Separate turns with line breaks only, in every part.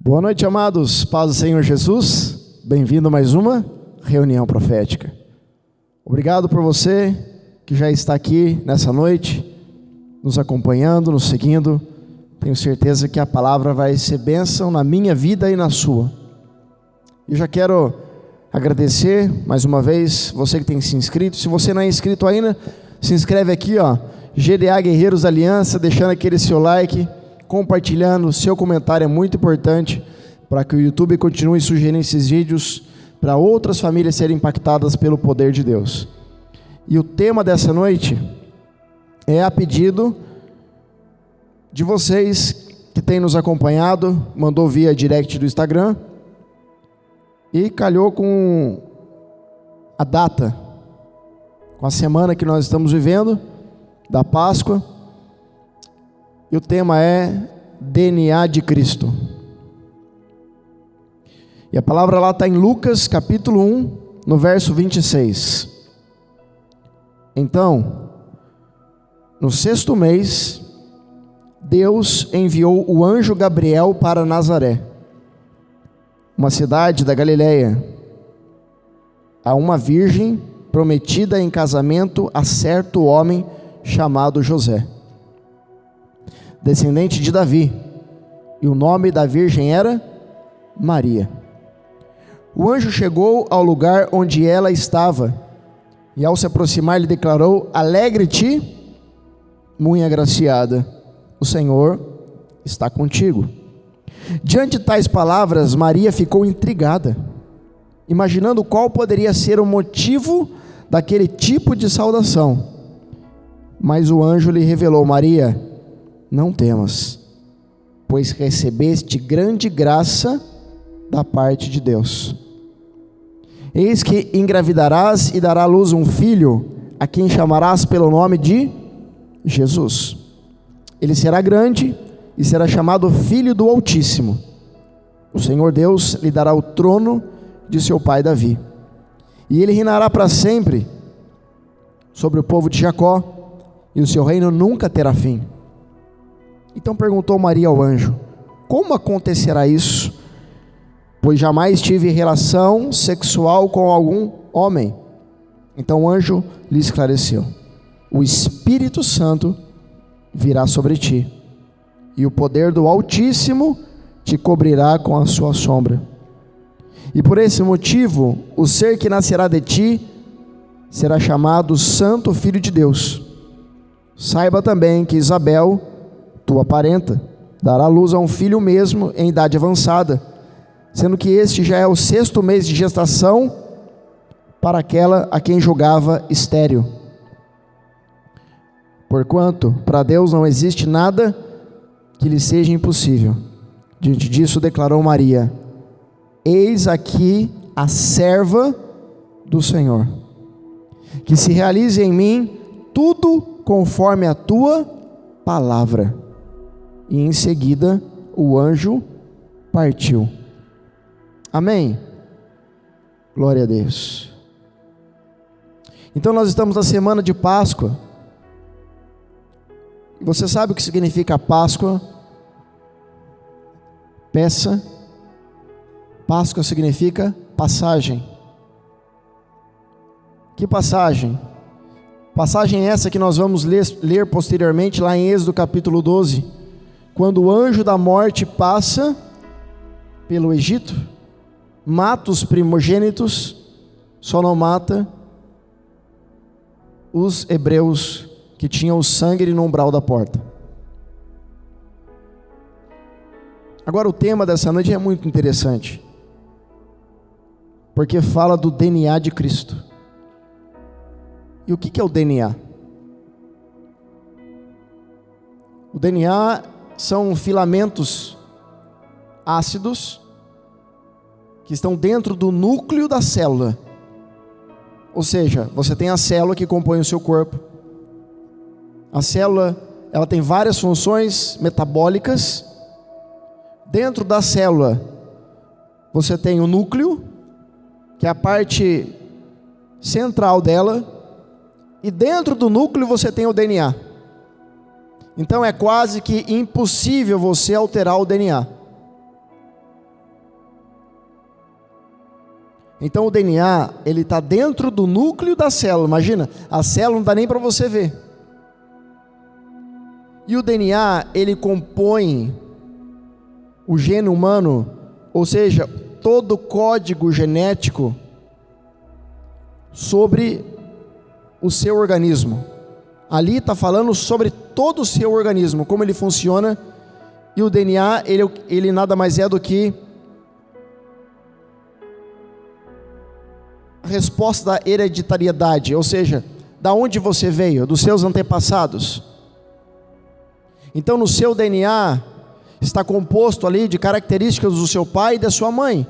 Boa noite, amados. Paz do Senhor Jesus. Bem-vindo a mais uma reunião profética. Obrigado por você que já está aqui nessa noite, nos acompanhando, nos seguindo. Tenho certeza que a palavra vai ser bênção na minha vida e na sua. Eu já quero agradecer mais uma vez você que tem se inscrito. Se você não é inscrito ainda, se inscreve aqui, ó, GDA Guerreiros da Aliança, deixando aquele seu like, compartilhando. Seu comentário é muito importante para que o YouTube continue sugerindo esses vídeos para outras famílias serem impactadas pelo poder de Deus. E o tema dessa noite é a pedido de vocês que têm nos acompanhado, mandou via direct do Instagram e calhou com a data, com a semana que nós estamos vivendo, da Páscoa. E o tema é DNA de Cristo. E a palavra lá está em Lucas capítulo 1, no verso 26. Então, no 6º mês, Deus enviou o anjo Gabriel para Nazaré, uma cidade da Galileia, a uma virgem prometida em casamento a certo homem chamado José, descendente de Davi, e o nome da virgem era Maria. O anjo chegou ao lugar onde ela estava, e ao se aproximar lhe declarou: alegre-te, muito agraciada, o Senhor está contigo. Diante de tais palavras, Maria ficou intrigada, imaginando qual poderia ser o motivo daquele tipo de saudação. Mas o anjo lhe revelou: Maria, não temas, pois recebeste grande graça da parte de Deus. Eis que engravidarás e darás à luz um filho, a quem chamarás pelo nome de Jesus. Ele será grande e será chamado Filho do Altíssimo. O Senhor Deus lhe dará o trono de seu pai Davi, e ele reinará para sempre sobre o povo de Jacó, e o seu reino nunca terá fim. Então perguntou Maria ao anjo: como acontecerá isso? Pois jamais tive relação sexual com algum homem. Então o anjo lhe esclareceu: o Espírito Santo virá sobre ti, e o poder do Altíssimo te cobrirá com a sua sombra. E por esse motivo, o ser que nascerá de ti será chamado Santo Filho de Deus. Saiba também que Isabel, tua parenta, dará luz a um filho mesmo em idade avançada, sendo que este já é o 6º mês de gestação para aquela a quem julgava estéril. Porquanto para Deus não existe nada que lhe seja impossível. Diante disso declarou Maria: eis aqui a serva do Senhor, que se realize em mim tudo conforme a tua palavra. E em seguida o anjo partiu. Amém? Glória a Deus. Então nós estamos na semana de Páscoa. E você sabe o que significa Páscoa? Peça. Páscoa significa passagem. Que passagem? Passagem essa que nós vamos ler posteriormente lá em Êxodo capítulo 12, quando o anjo da morte passa pelo Egito, mata os primogênitos, só não mata os hebreus que tinham o sangue no umbral da porta. Agora o tema dessa noite é muito interessante, porque fala do DNA de Cristo. E o que é o DNA? O DNA são filamentos ácidos que estão dentro do núcleo da célula. Ou seja, você tem a célula que compõe o seu corpo. A célula, ela tem várias funções metabólicas. Dentro da célula, você tem o núcleo, que é a parte central dela. E dentro do núcleo você tem o DNA. Então é quase que impossível você alterar o DNA. Então o DNA, ele está dentro do núcleo da célula. Imagina, a célula não dá nem para você ver. E o DNA, ele compõe o gene humano, ou seja, todo o código genético sobre o seu organismo. Ali está falando sobre todo o seu organismo, como ele funciona. E o DNA, ele nada mais é do que a resposta da hereditariedade, ou seja, da onde você veio, dos seus antepassados. Então no seu DNA está composto ali de características do seu pai e da sua mãe,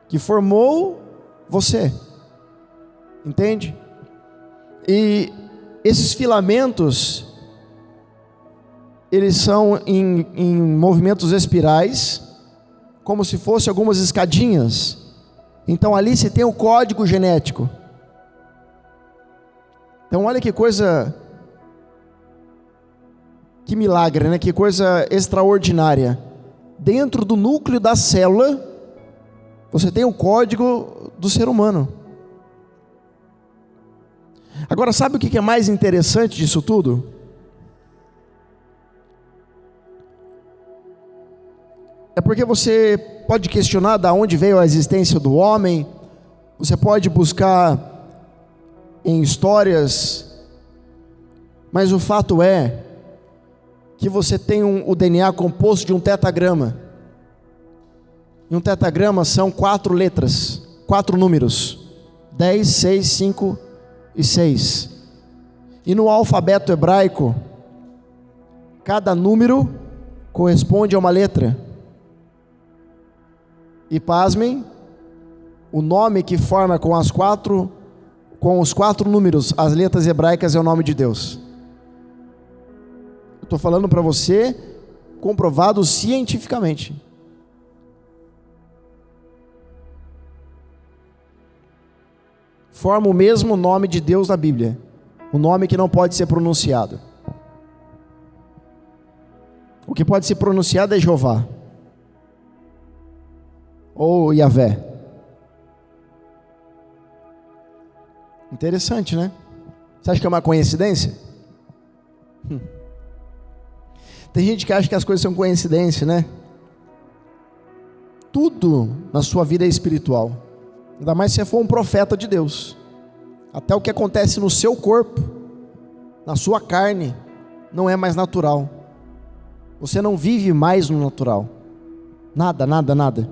que formou você. Entende? E esses filamentos, eles são em movimentos espirais, como se fossem algumas escadinhas. Então ali se tem o código genético. Então olha que coisa, que milagre, né? Que coisa extraordinária. Dentro do núcleo da célula, você tem o código do ser humano. Agora, sabe o que é mais interessante disso tudo? É porque você pode questionar de onde veio a existência do homem, você pode buscar em histórias, mas o fato é que você tem o DNA composto de um tetagrama. E um tetagrama são 4 letras, 4 números: 10, 6, 5 e 6. E no alfabeto hebraico, cada número corresponde a uma letra. E pasmem, o nome que forma com os 4 números, as letras hebraicas, é o nome de Deus. Eu estou falando para você, comprovado cientificamente. Forma o mesmo nome de Deus na Bíblia, o nome que não pode ser pronunciado. O que pode ser pronunciado é Jeová, ou Yahvé. Interessante, né? Você acha que é uma coincidência? Tem gente que acha que as coisas são coincidência, né? Tudo na sua vida é espiritual. Ainda mais se você for um profeta de Deus. Até o que acontece no seu corpo, na sua carne, não é mais natural. Você não vive mais no natural. Nada, nada, nada.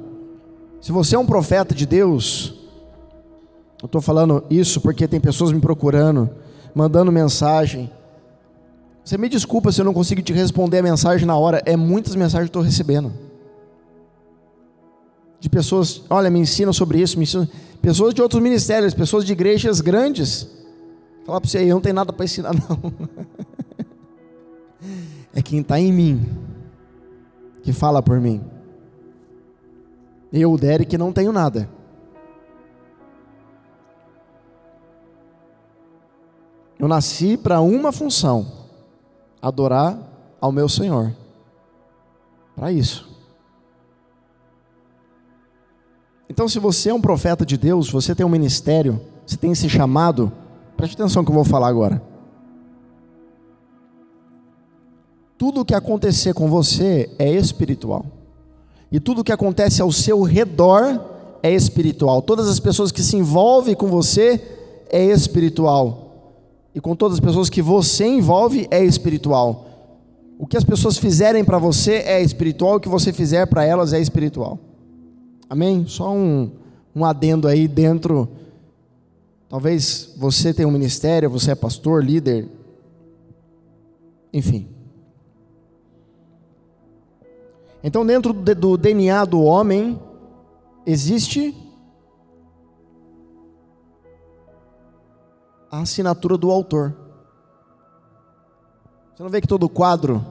Se você é um profeta de Deus, eu estou falando isso porque tem pessoas me procurando, mandando mensagem. Você me desculpa se eu não consigo te responder a mensagem na hora. É muitas mensagens que eu estou recebendo. De pessoas, olha, me ensina sobre isso, me ensina. Pessoas de outros ministérios, pessoas de igrejas grandes. Falar para você aí, eu não tenho nada para ensinar não. É quem está em mim, que fala por mim. Eu, Derek, não tenho nada. Eu nasci para uma função: adorar ao meu Senhor. Para isso. Então, se você é um profeta de Deus, você tem um ministério, você tem esse chamado, preste atenção no que eu vou falar agora. Tudo o que acontecer com você é espiritual. E tudo o que acontece ao seu redor é espiritual. Todas as pessoas que se envolvem com você é espiritual. E com todas as pessoas que você envolve é espiritual. O que as pessoas fizerem para você é espiritual, o que você fizer para elas é espiritual. Amém? Só um adendo aí dentro. Talvez você tenha um ministério, você é pastor, líder, enfim. Então, dentro do DNA do homem, existe a assinatura do autor. Você não vê que todo quadro,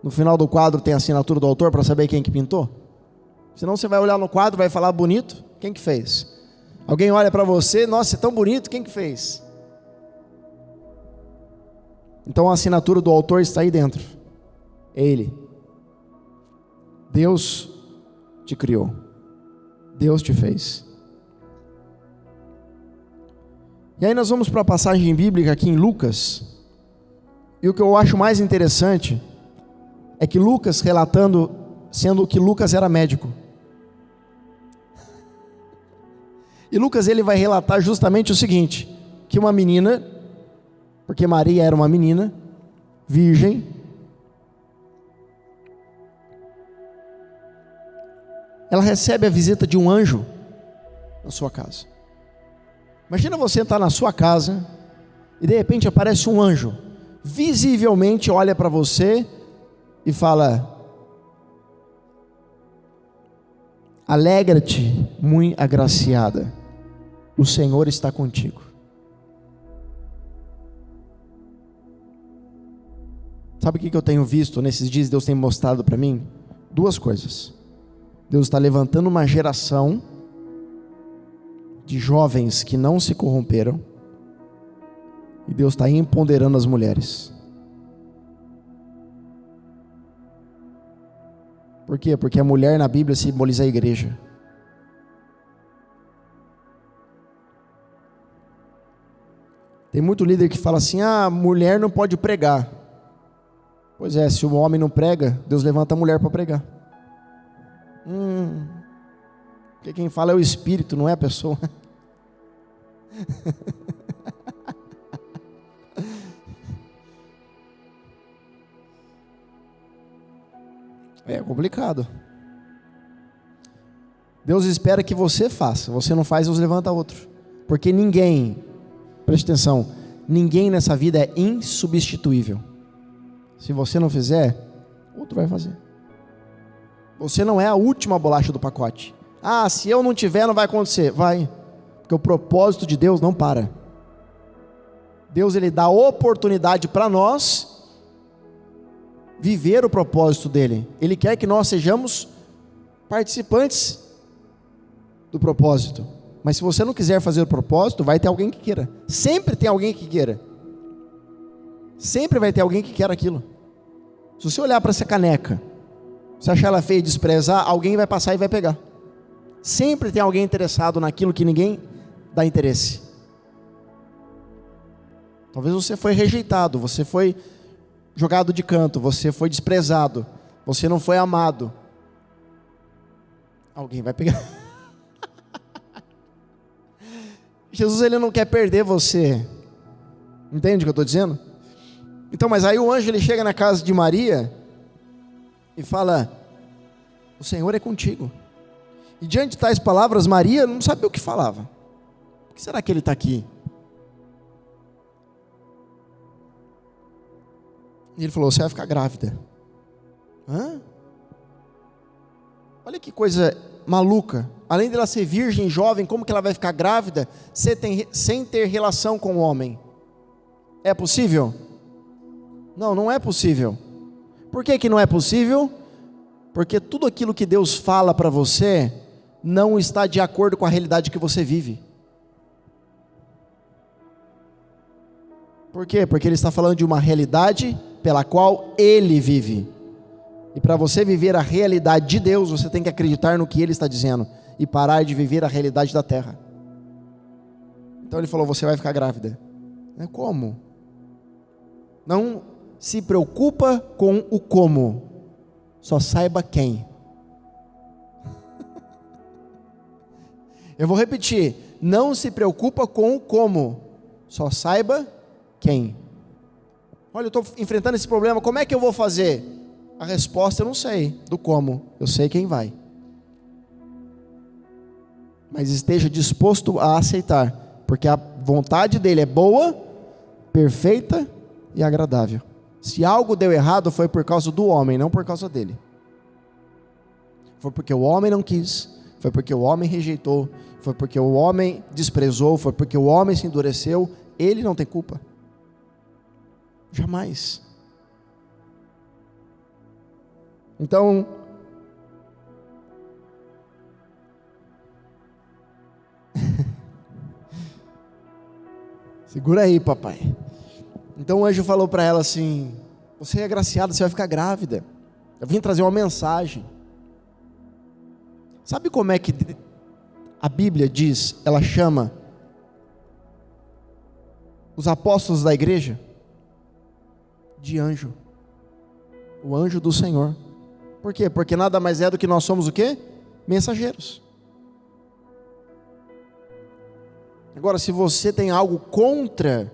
no final do quadro tem a assinatura do autor para saber quem que pintou? Senão você vai olhar no quadro, vai falar bonito, quem que fez? Alguém olha para você, nossa, é tão bonito, quem que fez? Então a assinatura do autor está aí dentro. É ele. Deus te criou. Deus te fez. E aí nós vamos para a passagem bíblica aqui em Lucas. E o que eu acho mais interessante é que Lucas relatando, sendo que Lucas era médico. E Lucas ele vai relatar justamente o seguinte, que uma menina, porque Maria era uma menina, virgem, ela recebe a visita de um anjo na sua casa. Imagina você estar na sua casa e de repente aparece um anjo, visivelmente olha para você e fala: alegra-te, muito agraciada, o Senhor está contigo. Sabe o que eu tenho visto nesses dias? Deus tem mostrado para mim duas coisas. Deus está levantando uma geração de jovens que não se corromperam, e Deus está empoderando as mulheres. Por quê? Porque a mulher na Bíblia simboliza a igreja. Tem muito líder que fala assim: ah, mulher não pode pregar. Pois é, se o homem não prega, Deus levanta a mulher para pregar. Porque quem fala é o Espírito, não é a pessoa. É complicado. Deus espera que você faça. Você não faz, Deus levanta outro. Porque ninguém, preste atenção, ninguém nessa vida é insubstituível. Se você não fizer, outro vai fazer. Você não é a última bolacha do pacote. Ah, se eu não tiver, não vai acontecer. Vai. Porque o propósito de Deus não para. Deus ele dá oportunidade para nós viver o propósito dele. Ele quer que nós sejamos participantes do propósito. Mas se você não quiser fazer o propósito, vai ter alguém que queira. Sempre tem alguém que queira. Sempre vai ter alguém que quer aquilo. Se você olhar para essa caneca, se achar ela feia e desprezar, alguém vai passar e vai pegar. Sempre tem alguém interessado naquilo que ninguém dá interesse. Talvez você foi rejeitado, você foi jogado de canto, você foi desprezado, você não foi amado. Alguém vai pegar. Jesus ele não quer perder você. Entende o que eu estou dizendo? Então, mas aí o anjo ele chega na casa de Maria e fala: o Senhor é contigo. E diante de tais palavras, Maria não sabia o que falava. Por que será que ele está aqui? E ele falou: você vai ficar grávida. Hã? Olha que coisa maluca. Além dela ser virgem, jovem, como que ela vai ficar grávida sem ter relação com o homem? É possível? Não, não é possível. Por que não é possível? Porque tudo aquilo que Deus fala para você não está de acordo com a realidade que você vive. Por quê? Porque Ele está falando de uma realidade pela qual Ele vive. E para você viver a realidade de Deus, você tem que acreditar no que Ele está dizendo e parar de viver a realidade da terra. Então Ele falou: você vai ficar grávida. Como? Não se preocupa com o como, só saiba quem. Eu vou repetir: não se preocupa com o como, só saiba quem. Olha, eu estou enfrentando esse problema, como é que eu vou fazer? A resposta eu não sei, do como, eu sei quem vai. Mas esteja disposto a aceitar, porque a vontade dele é boa, perfeita e agradável. Se algo deu errado, foi por causa do homem, não por causa dele. Foi porque o homem não quis, foi porque o homem rejeitou, foi porque o homem desprezou, foi porque o homem se endureceu. Ele não tem culpa. Jamais. Então, segura aí, papai. Então o anjo falou para ela assim: você é agraciada, você vai ficar grávida. Eu vim trazer uma mensagem. Sabe como é que a Bíblia diz, ela chama os apóstolos da igreja? De anjo. O anjo do Senhor. Por quê? Porque nada mais é do que nós somos o quê? Mensageiros. Agora, se você tem algo contra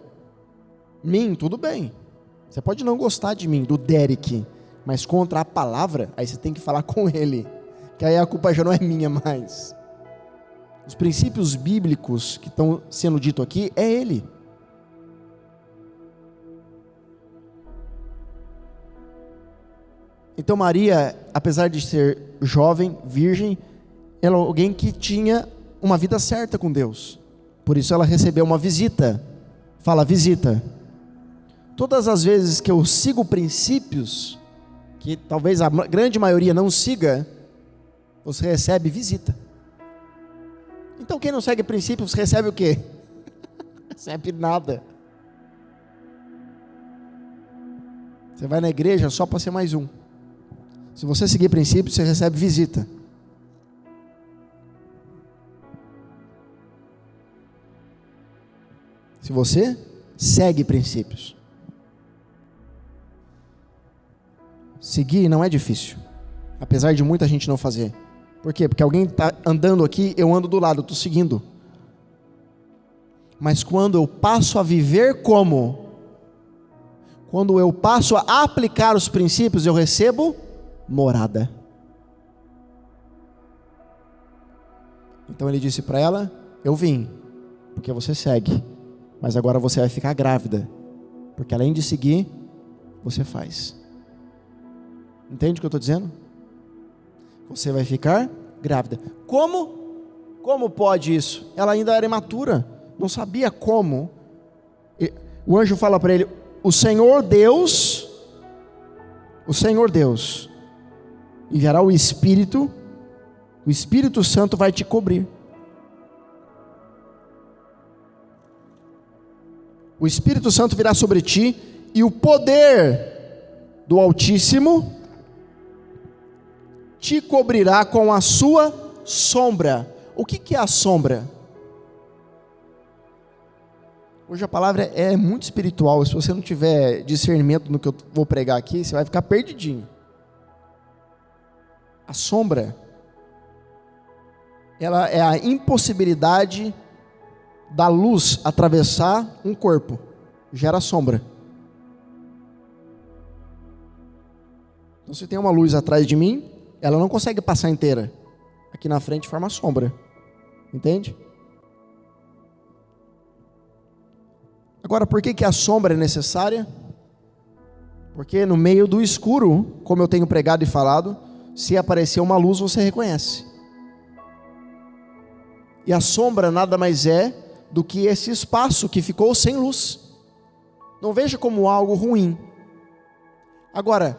mim, tudo bem. Você pode não gostar de mim, do Derek, mas contra a palavra, aí você tem que falar com ele, que aí a culpa já não é minha mais. Os princípios bíblicos que estão sendo dito aqui é ele. Então Maria, apesar de ser jovem, virgem, ela é alguém que tinha uma vida certa com Deus. Por isso ela recebeu uma visita. Fala, visita. Todas as vezes que eu sigo princípios, que talvez a grande maioria não siga, você recebe visita. Então quem não segue princípios recebe o quê? Recebe nada. Você vai na igreja só para ser mais um. Se você seguir princípios, você recebe visita. Se você segue princípios. Seguir não é difícil, apesar de muita gente não fazer. Por quê? Porque alguém está andando aqui, eu ando do lado, eu estou seguindo. Mas quando eu passo a viver como? Quando eu passo a aplicar os princípios, eu recebo morada. Então ele disse para ela, eu vim, porque você segue, mas agora você vai ficar grávida, porque além de seguir, você faz. Entende o que eu estou dizendo? Você vai ficar grávida. Como? Como pode isso? Ela ainda era imatura, não sabia como. O anjo fala para ele, o Senhor Deus enviará o Espírito Santo vai te cobrir. O Espírito Santo virá sobre ti e o poder do Altíssimo te cobrirá com a sua sombra. O que é a sombra? Hoje a palavra é muito espiritual. Se você não tiver discernimento no que eu vou pregar aqui, você vai ficar perdidinho. A sombra, ela é a impossibilidade da luz atravessar um corpo. Gera sombra. Então se tem uma luz atrás de mim, ela não consegue passar inteira. Aqui na frente forma sombra. Entende? Agora, por que a sombra é necessária? Porque no meio do escuro, como eu tenho pregado e falado, se aparecer uma luz, você reconhece. E a sombra nada mais é do que esse espaço que ficou sem luz. Não veja como algo ruim. Agora,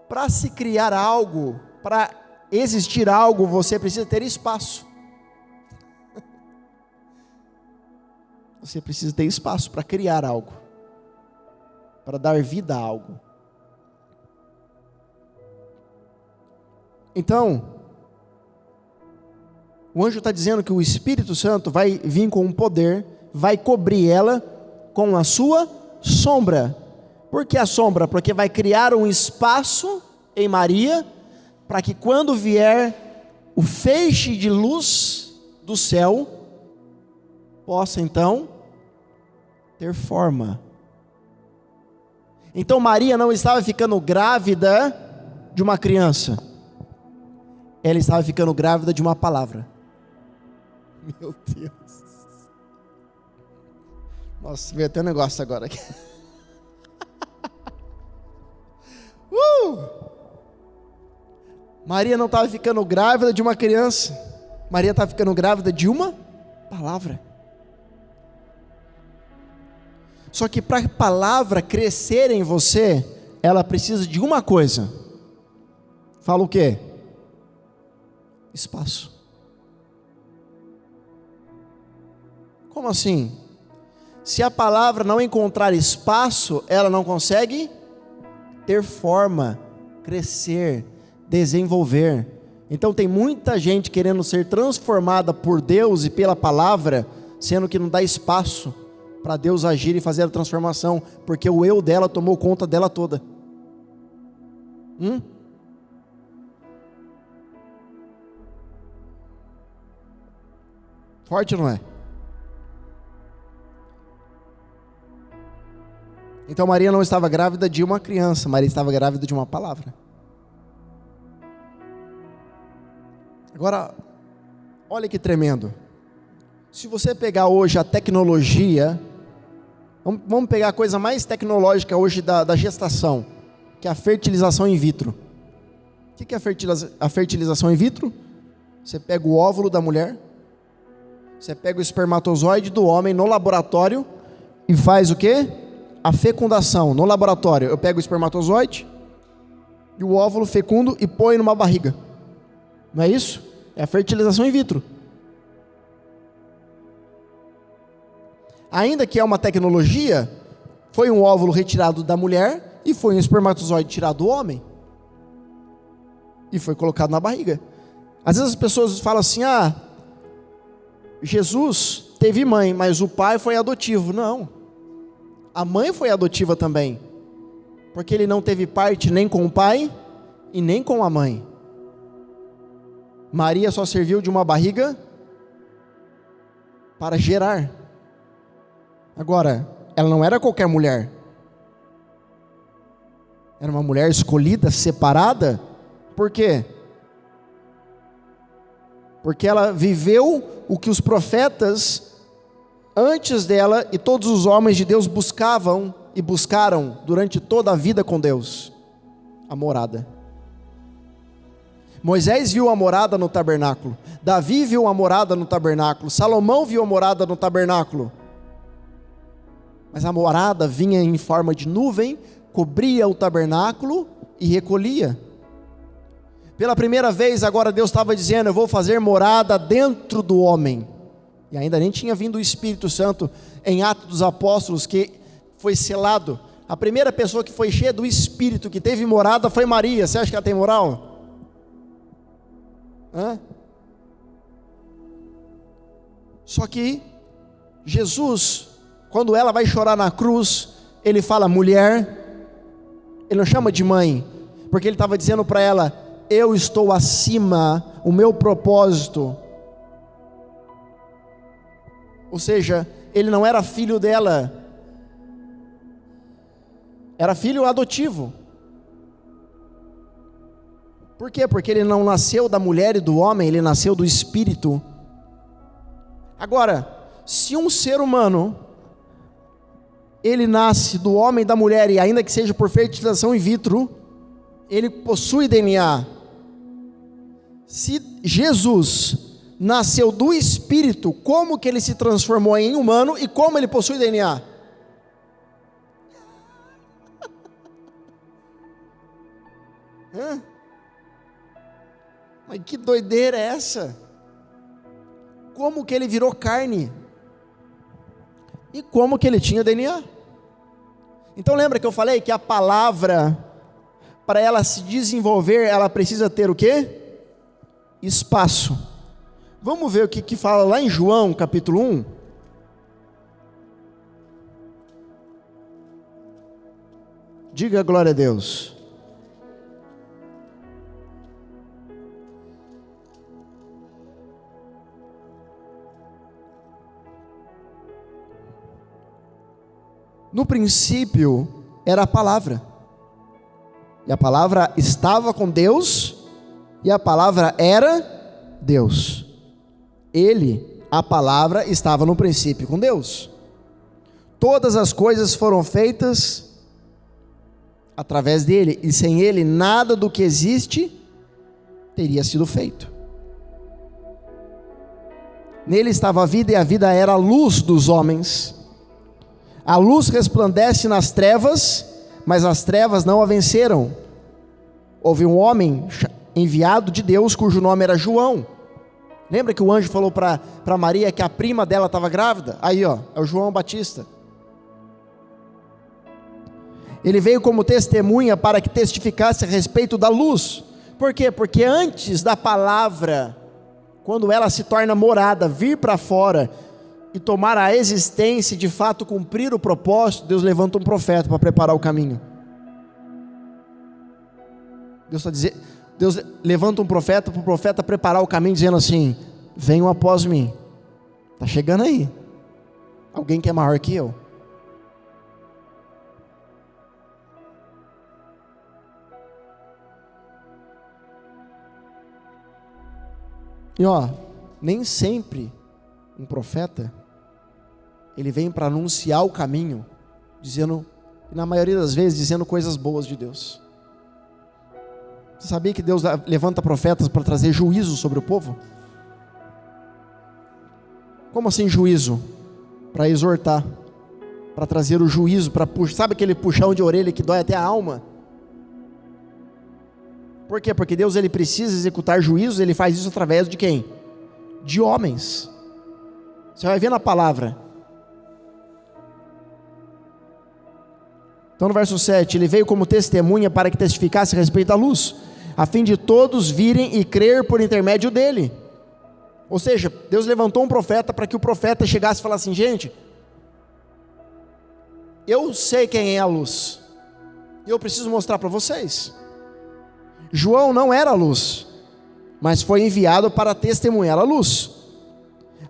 para se criar algo, para existir algo, você precisa ter espaço. Você precisa ter espaço para criar algo, para dar vida a algo. Então, o anjo está dizendo que o Espírito Santo vai vir com um poder, vai cobrir ela com a sua sombra. Por que a sombra? Porque vai criar um espaço em Maria, para que quando vier o feixe de luz do céu, possa então ter forma. Então Maria não estava ficando grávida de uma criança, ela estava ficando grávida de uma palavra. Meu Deus. Nossa, veio até um negócio agora aqui. Maria não estava ficando grávida de uma criança, Maria estava ficando grávida de uma palavra. Só que para a palavra crescer em você, ela precisa de uma coisa. Fala o quê? Espaço. Como assim? Se a palavra não encontrar espaço, ela não consegue ter forma, crescer, desenvolver. Então tem muita gente querendo ser transformada por Deus e pela palavra, sendo que não dá espaço para Deus agir e fazer a transformação, porque o eu dela tomou conta dela toda. Forte, não é? Então Maria não estava grávida de uma criança, Maria estava grávida de uma palavra. Agora, olha que tremendo. Se você pegar hoje a tecnologia, vamos pegar a coisa mais tecnológica hoje da gestação, que é a fertilização in vitro. O que é a fertilização in vitro? Você pega o óvulo da mulher, você pega o espermatozoide do homem no laboratório e faz o quê? A fecundação. No laboratório, eu pego o espermatozoide e o óvulo fecundo e põe numa barriga. Não é isso? É a fertilização in vitro. Ainda que é uma tecnologia, foi um óvulo retirado da mulher e foi um espermatozoide tirado do homem. E foi colocado na barriga. Às vezes as pessoas falam assim, Jesus teve mãe, mas o pai foi adotivo. Não. A mãe foi adotiva também. Porque ele não teve parte nem com o pai e nem com a mãe. Maria só serviu de uma barriga para gerar. Agora, ela não era qualquer mulher. Era uma mulher escolhida, separada. Por quê? Porque ela viveu o que os profetas antes dela e todos os homens de Deus buscavam e buscaram durante toda a vida com Deus: a morada. Moisés viu a morada no tabernáculo, Davi viu a morada no tabernáculo, Salomão viu a morada no tabernáculo. Mas a morada vinha em forma de nuvem, cobria o tabernáculo e recolhia. Pela primeira vez agora Deus estava dizendo: eu vou fazer morada dentro do homem. E ainda nem tinha vindo o Espírito Santo em Atos dos Apóstolos, que foi selado. A primeira pessoa que foi cheia do Espírito, que teve morada, foi Maria. Você acha que ela tem moral? Só que Jesus, quando ela vai chorar na cruz, ele fala mulher. Ele não chama de mãe, porque ele estava dizendo para ela: eu estou acima, o meu propósito. Ou seja, ele não era filho dela, era filho adotivo. Por quê? Porque ele não nasceu da mulher e do homem, ele nasceu do Espírito. Agora, se um ser humano, ele nasce do homem e da mulher, e ainda que seja por fertilização in vitro, ele possui DNA. Se Jesus nasceu do Espírito, como que ele se transformou em humano e como ele possui DNA? Mas que doideira é essa? Como que ele virou carne? E como que ele tinha DNA? Então lembra que eu falei que a palavra, para ela se desenvolver, ela precisa ter o quê? Espaço. Vamos ver o que fala lá em João capítulo 1. Diga glória a Deus. No princípio era a palavra, e a palavra estava com Deus, e a palavra era Deus. Ele, a palavra, estava no princípio com Deus. Todas as coisas foram feitas através dele, e sem ele nada do que existe teria sido feito. Nele estava a vida, e a vida era a luz dos homens. A luz resplandece nas trevas, mas as trevas não a venceram. Houve um homem enviado de Deus, cujo nome era João. Lembra que o anjo falou para Maria que a prima dela estava grávida? Aí é o João Batista. Ele veio como testemunha para que testificasse a respeito da luz. Por quê? Porque antes da palavra, quando ela se torna morada, vir para fora, e tomar a existência e de fato cumprir o propósito, Deus levanta um profeta para preparar o caminho. Deus levanta um profeta para o profeta preparar o caminho, dizendo assim: venham após mim, está chegando aí alguém que é maior que eu. E nem sempre um profeta, ele vem para anunciar o caminho, dizendo, na maioria das vezes, dizendo coisas boas de Deus. Você sabia que Deus levanta profetas para trazer juízo sobre o povo? Como assim juízo? Para exortar, para trazer o juízo, para puxar, sabe aquele puxão de orelha que dói até a alma? Por quê? Porque Deus, ele precisa executar juízo, ele faz isso através de quem? De homens. Você vai ver na palavra. Então no verso 7, ele veio como testemunha para que testificasse a respeito da luz, a fim de todos virem e crer por intermédio dele. Ou seja, Deus levantou um profeta para que o profeta chegasse e falasse assim: gente, eu sei quem é a luz, e eu preciso mostrar para vocês. João não era a luz, mas foi enviado para testemunhar a luz.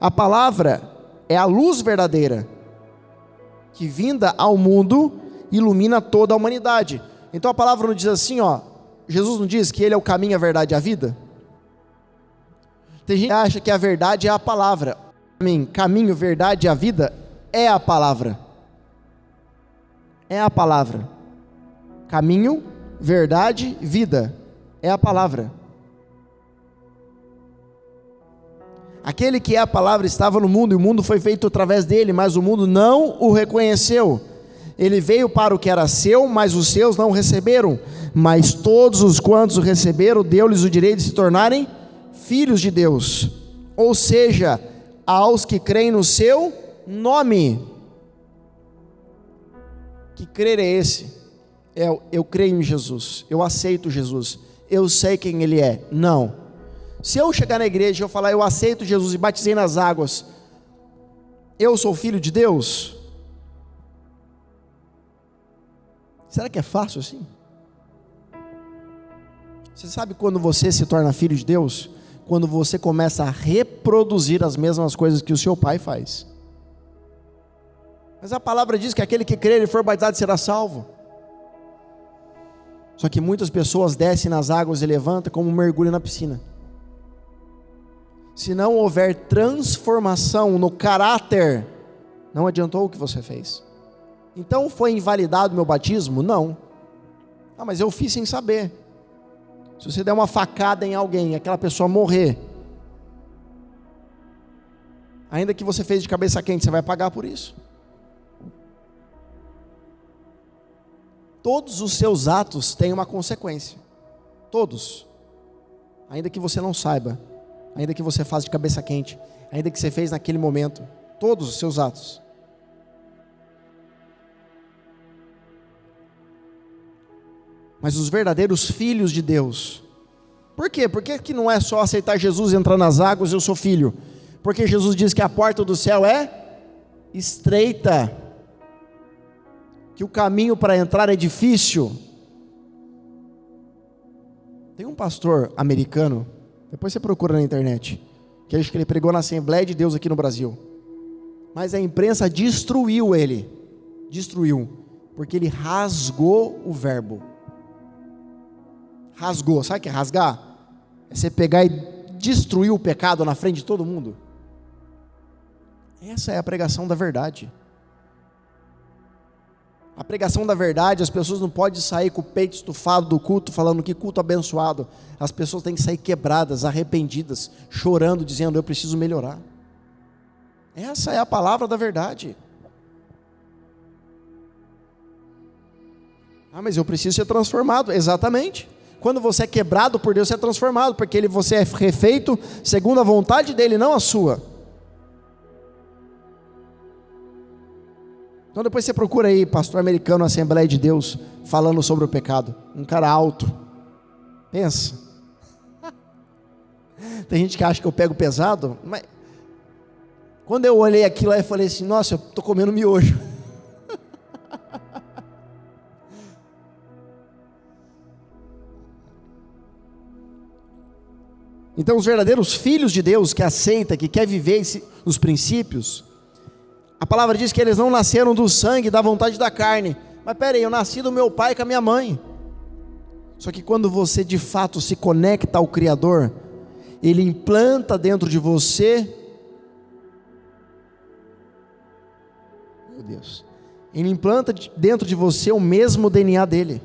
A palavra é a luz verdadeira, que vinda ao mundo, ilumina toda a humanidade. Então a palavra não diz assim, Jesus não diz que ele é o caminho, a verdade e a vida? Tem gente que acha que a verdade é a palavra. Caminho, verdade e a vida é a palavra. É a palavra. Caminho, verdade, vida. É a palavra. Aquele que é a palavra estava no mundo, e o mundo foi feito através dele, mas o mundo não o reconheceu. Ele veio para o que era seu, mas os seus não o receberam. Mas todos os quantos o receberam, deu-lhes o direito de se tornarem filhos de Deus. Ou seja, aos que creem no seu nome. Que crer é esse? Eu creio em Jesus, eu aceito Jesus, eu sei quem ele é. Não. Se eu chegar na igreja e eu falar, eu aceito Jesus e batizei nas águas, eu sou filho de Deus? Será que é fácil assim? Você sabe quando você se torna filho de Deus? Quando você começa a reproduzir as mesmas coisas que o seu pai faz. Mas a palavra diz que aquele que crer e for batizado será salvo. Só que muitas pessoas descem nas águas e levantam como um mergulho na piscina. Se não houver transformação no caráter, não adiantou o que você fez. Então foi invalidado meu batismo? Não. Mas eu fiz sem saber. Se você der uma facada em alguém, aquela pessoa morrer, ainda que você fez de cabeça quente, você vai pagar por isso. Todos os seus atos têm uma consequência. Todos. Ainda que você não saiba, ainda que você faça de cabeça quente, ainda que você fez naquele momento, todos os seus atos. Mas os verdadeiros filhos de Deus, por quê? Por que não é só aceitar Jesus e entrar nas águas e eu sou filho? Porque Jesus diz que a porta do céu é estreita, que o caminho para entrar é difícil. Tem um pastor americano, depois você procura na internet, que acho que ele pregou na Assembleia de Deus aqui no Brasil, mas a imprensa destruiu ele, porque ele rasgou o verbo. Rasgou, sabe o que é rasgar? É você pegar e destruir o pecado na frente de todo mundo. Essa é a pregação da verdade. A pregação da verdade, as pessoas não podem sair com o peito estufado do culto, falando que culto abençoado. As pessoas têm que sair quebradas, arrependidas, chorando, dizendo, eu preciso melhorar. Essa é a palavra da verdade. Mas eu preciso ser transformado. Exatamente. Quando você é quebrado por Deus, você é transformado, porque você é refeito segundo a vontade dele, não a sua. Então depois você procura aí, pastor americano, Assembleia de Deus, falando sobre o pecado. Um cara alto. Pensa. Tem gente que acha que eu pego pesado, mas Quando eu olhei aquilo aí, eu falei assim, nossa, eu estou comendo miojo. Então os verdadeiros filhos de Deus, que aceita, que quer viver os princípios, a palavra diz que eles não nasceram do sangue, da vontade da carne. Mas peraí, eu nasci do meu pai com a minha mãe. Só que quando você de fato se conecta ao Criador, Ele implanta dentro de você, meu Deus, Ele implanta dentro de você o mesmo DNA dele.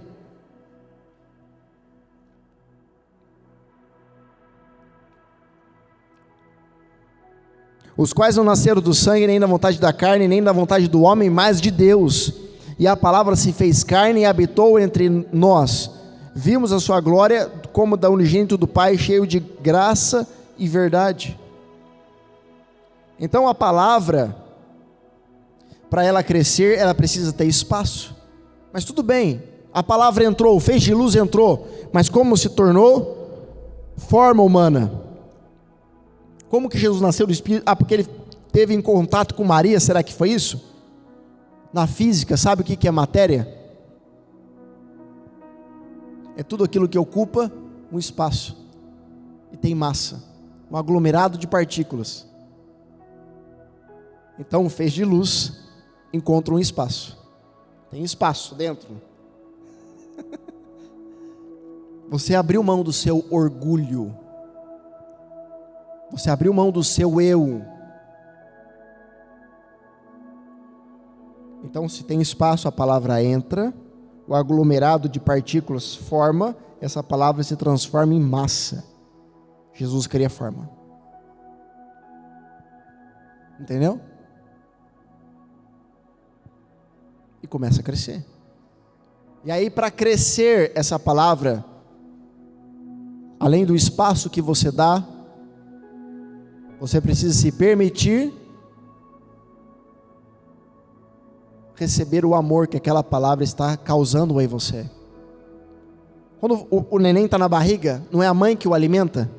Os quais não nasceram do sangue, nem da vontade da carne, nem da vontade do homem, mas de Deus. E a palavra se fez carne e habitou entre nós. Vimos a sua glória como da unigênito do Pai, cheio de graça e verdade. Então a palavra, para ela crescer, ela precisa ter espaço. Mas tudo bem, a palavra entrou, o feixe de luz entrou, mas como se tornou forma humana? Como que Jesus nasceu do Espírito? Porque ele teve em contato com Maria, será que foi isso? Na física, sabe o que é matéria? É tudo aquilo que ocupa um espaço e tem massa, um aglomerado de partículas. Então o feixe de luz encontra um espaço, tem espaço dentro. Você abriu mão do seu orgulho, você abriu mão do seu eu. Então, se tem espaço, a palavra entra, o aglomerado de partículas forma, essa palavra se transforma em massa. Jesus cria forma. Entendeu? E começa a crescer. E aí, para crescer essa palavra, além do espaço que você dá, você precisa se permitir receber o amor que aquela palavra está causando em você. Quando o neném está na barriga, não é a mãe que o alimenta,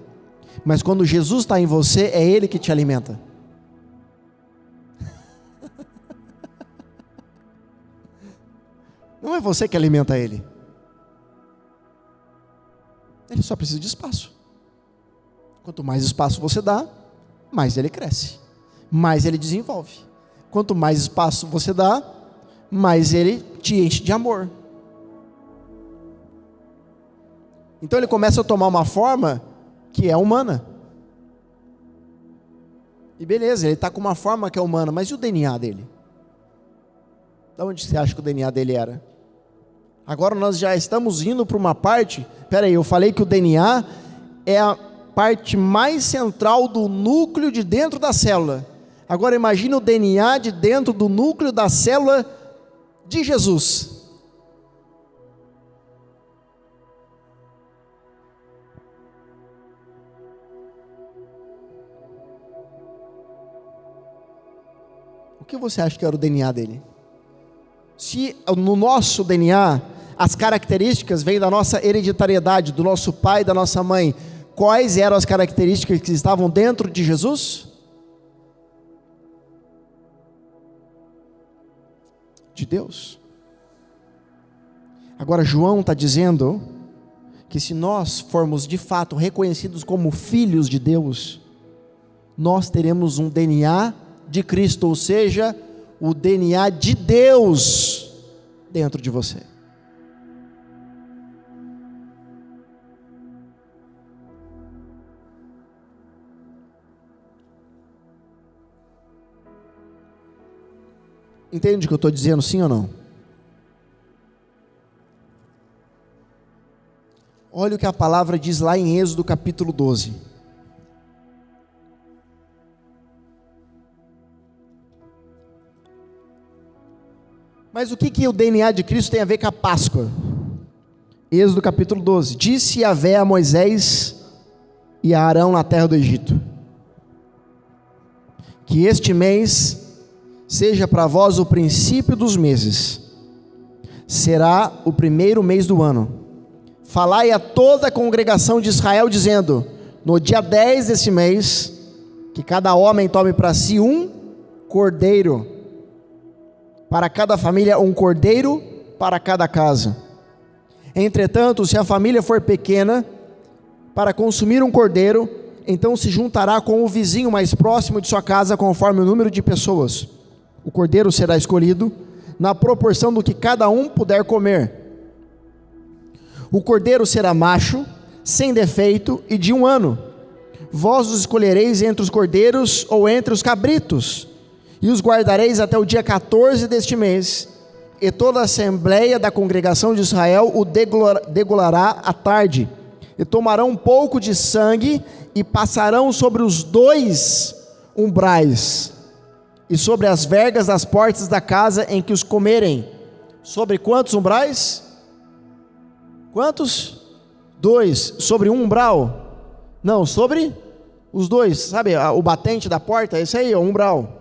mas quando Jesus está em você, é Ele que te alimenta. Não é você que alimenta Ele. Ele só precisa de espaço. Quanto mais espaço você dá, mais ele cresce, mais ele desenvolve. Quanto mais espaço você dá, mais ele te enche de amor. Então ele começa a tomar uma forma que é humana. E beleza, ele está com uma forma que é humana, mas e o DNA dele? De onde você acha que o DNA dele era? Agora nós já estamos indo para uma parte. Peraí, eu falei que o DNA é a parte mais central do núcleo de dentro da célula. Agora imagine o DNA de dentro do núcleo da célula de Jesus. O que você acha que era o DNA dele? Se no nosso DNA as características vêm da nossa hereditariedade, do nosso pai e da nossa mãe, quais eram as características que estavam dentro de Jesus? De Deus. Agora João está dizendo que se nós formos de fato reconhecidos como filhos de Deus, nós teremos um DNA de Cristo, ou seja, o DNA de Deus dentro de você. Entende o que eu estou dizendo, sim ou não? Olha o que a palavra diz lá em Êxodo capítulo 12. Mas o que o DNA de Cristo tem a ver com a Páscoa? Êxodo capítulo 12. Disse Yahvé a Moisés e a Arão na terra do Egito: que este mês seja para vós o princípio dos meses, será o primeiro mês do ano. Falai a toda a congregação de Israel, dizendo: no dia 10 desse mês, que cada homem tome para si um cordeiro. Para cada família, um cordeiro para cada casa. Entretanto, se a família for pequena, para consumir um cordeiro, então se juntará com o vizinho mais próximo de sua casa, conforme o número de pessoas. O cordeiro será escolhido na proporção do que cada um puder comer. O cordeiro será macho, sem defeito e de 1 ano. Vós os escolhereis entre os cordeiros ou entre os cabritos, e os guardareis até o dia 14 deste mês, e toda a assembleia da congregação de Israel o degolará à tarde, e tomarão um pouco de sangue, e passarão sobre os 2 umbrais, e sobre as vergas das portas da casa em que os comerem. Sobre quantos umbrais? Quantos? 2. Sobre um umbral? Não, sobre os 2. Sabe o batente da porta? Esse aí, o umbral.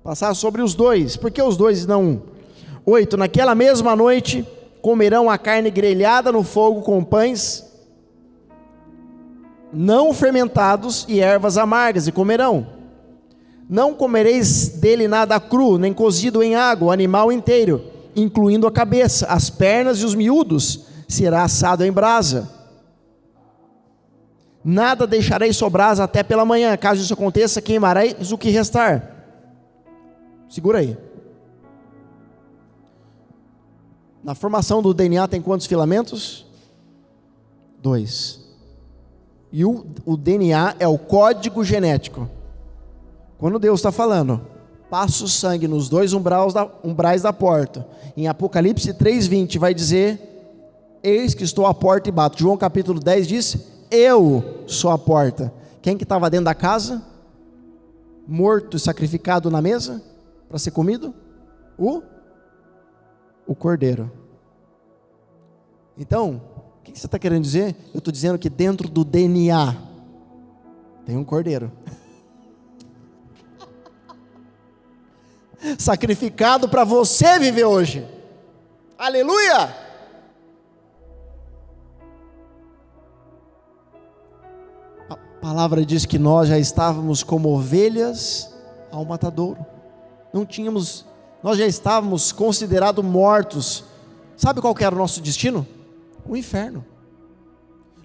Passar sobre os 2. Por que os 2 e não um? 8. Naquela mesma noite comerão a carne grelhada no fogo com pães não fermentados e ervas amargas, e comerão. Não comereis dele nada cru, nem cozido em água, o animal inteiro, incluindo a cabeça, as pernas e os miúdos, será assado em brasa. Nada deixareis sobrar até pela manhã. Caso isso aconteça, queimareis o que restar. Segura aí. Na formação do DNA tem quantos filamentos? 2. E o DNA é o código genético. Quando Deus está falando, passa o sangue nos 2 umbrais da porta. Em Apocalipse 3:20 vai dizer: eis que estou à porta e bato. João capítulo 10 diz: eu sou a porta. Quem que estava dentro da casa? Morto e sacrificado na mesa para ser comido? O cordeiro. Então, o que você está querendo dizer? Eu estou dizendo que dentro do DNA tem um cordeiro sacrificado para você viver hoje. Aleluia! A palavra diz que nós já estávamos como ovelhas ao matadouro. Nós já estávamos considerados mortos. Sabe qual que era o nosso destino? O inferno.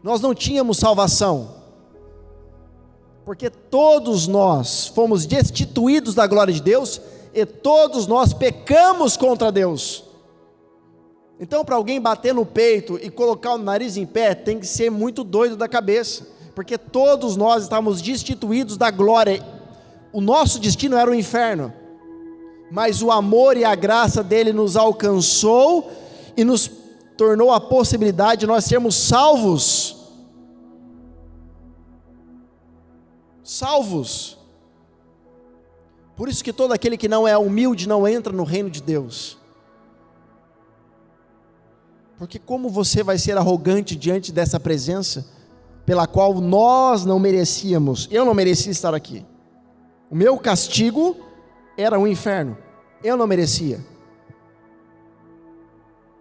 Nós não tínhamos salvação, porque todos nós fomos destituídos da glória de Deus, e todos nós pecamos contra Deus. Então, para alguém bater no peito e colocar o nariz em pé, tem que ser muito doido da cabeça, porque todos nós estávamos destituídos da glória. O nosso destino era o inferno, mas o amor e a graça dele nos alcançou e nos tornou a possibilidade de nós sermos salvos. Salvos. Por isso que todo aquele que não é humilde não entra no reino de Deus. Porque como você vai ser arrogante diante dessa presença, pela qual nós não merecíamos? Eu não merecia estar aqui. O meu castigo era um inferno. Eu não merecia.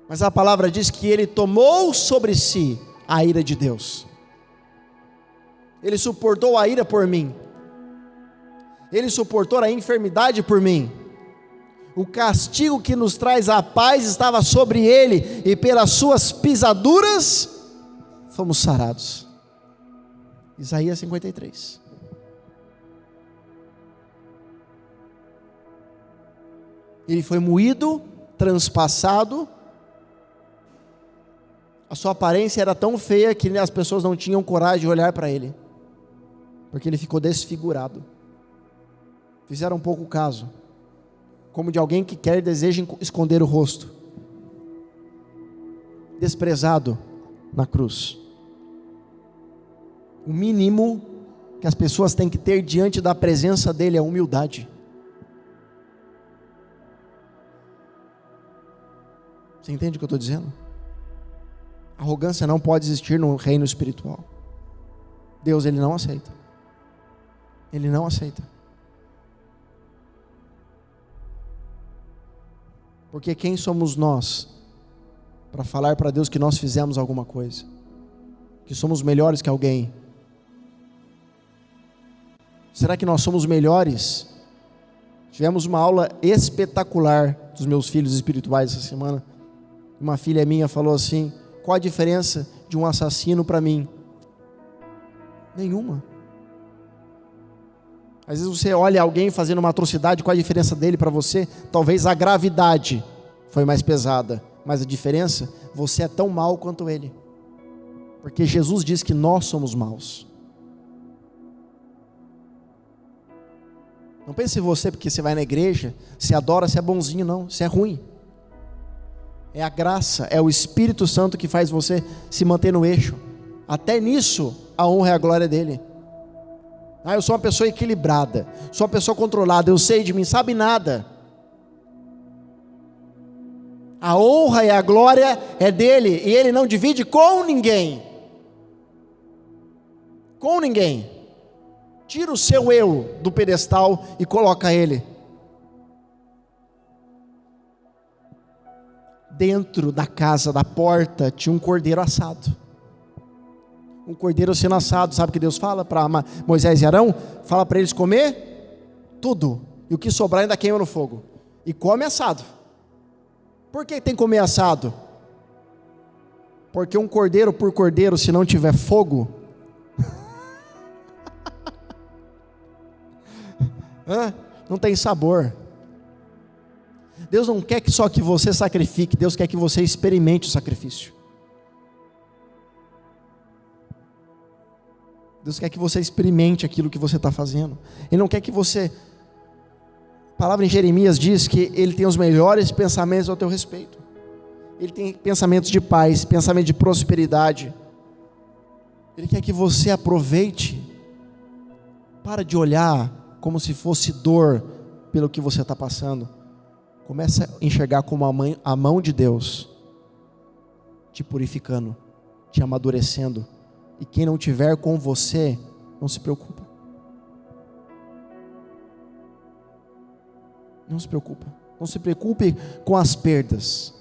Mas a palavra diz que ele tomou sobre si a ira de Deus. Ele suportou a ira por mim. Ele suportou a enfermidade por mim. O castigo que nos traz a paz estava sobre ele, e pelas suas pisaduras fomos sarados. Isaías 53. Ele foi moído, transpassado. A sua aparência era tão feia que as pessoas não tinham coragem de olhar para ele, porque ele ficou desfigurado. Fizeram um pouco caso, como de alguém que quer e deseja esconder o rosto. Desprezado na cruz. O mínimo que as pessoas têm que ter diante da presença dele é a humildade. Você entende o que eu estou dizendo? Arrogância não pode existir no reino espiritual. Deus, ele não aceita. Ele não aceita. Porque quem somos nós para falar para Deus que nós fizemos alguma coisa? Que somos melhores que alguém? Será que nós somos melhores Tivemos uma aula espetacular dos meus filhos espirituais essa semana. Uma filha minha falou assim: qual a diferença de um assassino para mim? Nenhuma. Às vezes você olha alguém fazendo uma atrocidade, qual a diferença dele para você? Talvez a gravidade foi mais pesada, mas a diferença, você é tão mau quanto ele. Porque Jesus diz que nós somos maus. Não pense em você porque você vai na igreja, você adora, você é bonzinho, não, você é ruim. É a graça, é o Espírito Santo que faz você se manter no eixo. Até nisso, a honra e a glória dele. Eu sou uma pessoa equilibrada, sou uma pessoa controlada, eu sei de mim, sabe nada. A honra e a glória é dele, e ele não divide com ninguém. Com ninguém. Tira o seu eu do pedestal e coloca ele. Dentro da casa, da porta, tinha um cordeiro assado. Um cordeiro sendo assado. Sabe o que Deus fala para Moisés e Arão? Fala para eles comer tudo, e o que sobrar ainda queima no fogo. E come assado. Por que tem que comer assado? Porque um cordeiro por cordeiro, se não tiver fogo, não tem sabor. Deus não quer que só que você sacrifique, Deus quer que você experimente o sacrifício. Deus quer que você experimente aquilo que você está fazendo. Ele não quer que você... A palavra em Jeremias diz que Ele tem os melhores pensamentos ao teu respeito. Ele tem pensamentos de paz, pensamento de prosperidade. Ele quer que você aproveite. Para de olhar como se fosse dor pelo que você está passando. Comece a enxergar como a mão de Deus te purificando, te amadurecendo. E quem não tiver com você, não se preocupa. Não se preocupa. Não se preocupe com as perdas.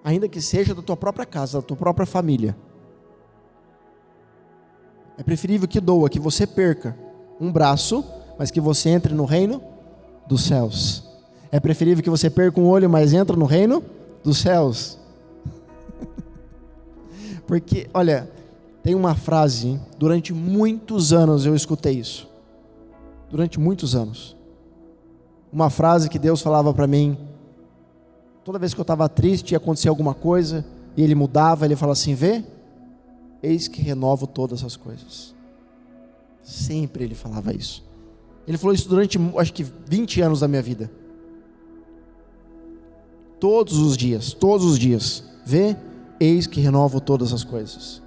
Ainda que seja da tua própria casa, da tua própria família. É preferível que doa, que você perca um braço, mas que você entre no reino dos céus. É preferível que você perca um olho, mas entre no reino dos céus. Porque, olha, tem uma frase, durante muitos anos eu escutei isso. Durante muitos anos. Uma frase que Deus falava para mim, toda vez que eu estava triste, ia acontecer alguma coisa, e Ele mudava, Ele falava assim: vê, eis que renovo todas as coisas. Sempre Ele falava isso. Ele falou isso durante, acho que 20 anos da minha vida. Todos os dias, vê, eis que renovo todas as coisas.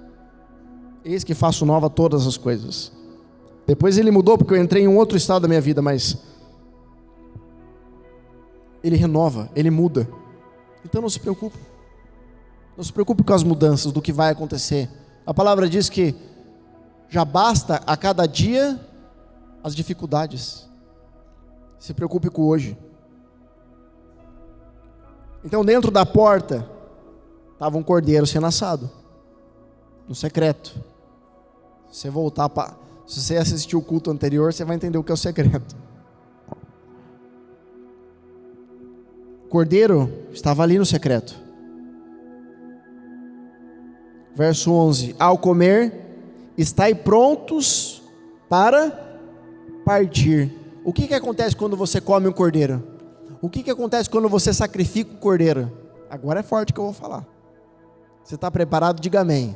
Eis que faço nova todas as coisas. Depois Ele mudou, porque eu entrei em um outro estado da minha vida, mas Ele renova, Ele muda. Então não se preocupe. Não se preocupe com as mudanças, do que vai acontecer. A palavra diz que já basta a cada dia as dificuldades. Se preocupe com o hoje. Então dentro da porta estava um cordeiro sendo assado, no secreto. Se você voltar para... Se você assistiu o culto anterior, você vai entender o que é o secreto. O cordeiro estava ali no secreto. Verso 11: ao comer, estai prontos para partir. O que acontece quando você come um cordeiro? O que acontece quando você sacrifica o cordeiro? Agora é forte que eu vou falar. Você está preparado? Diga amém.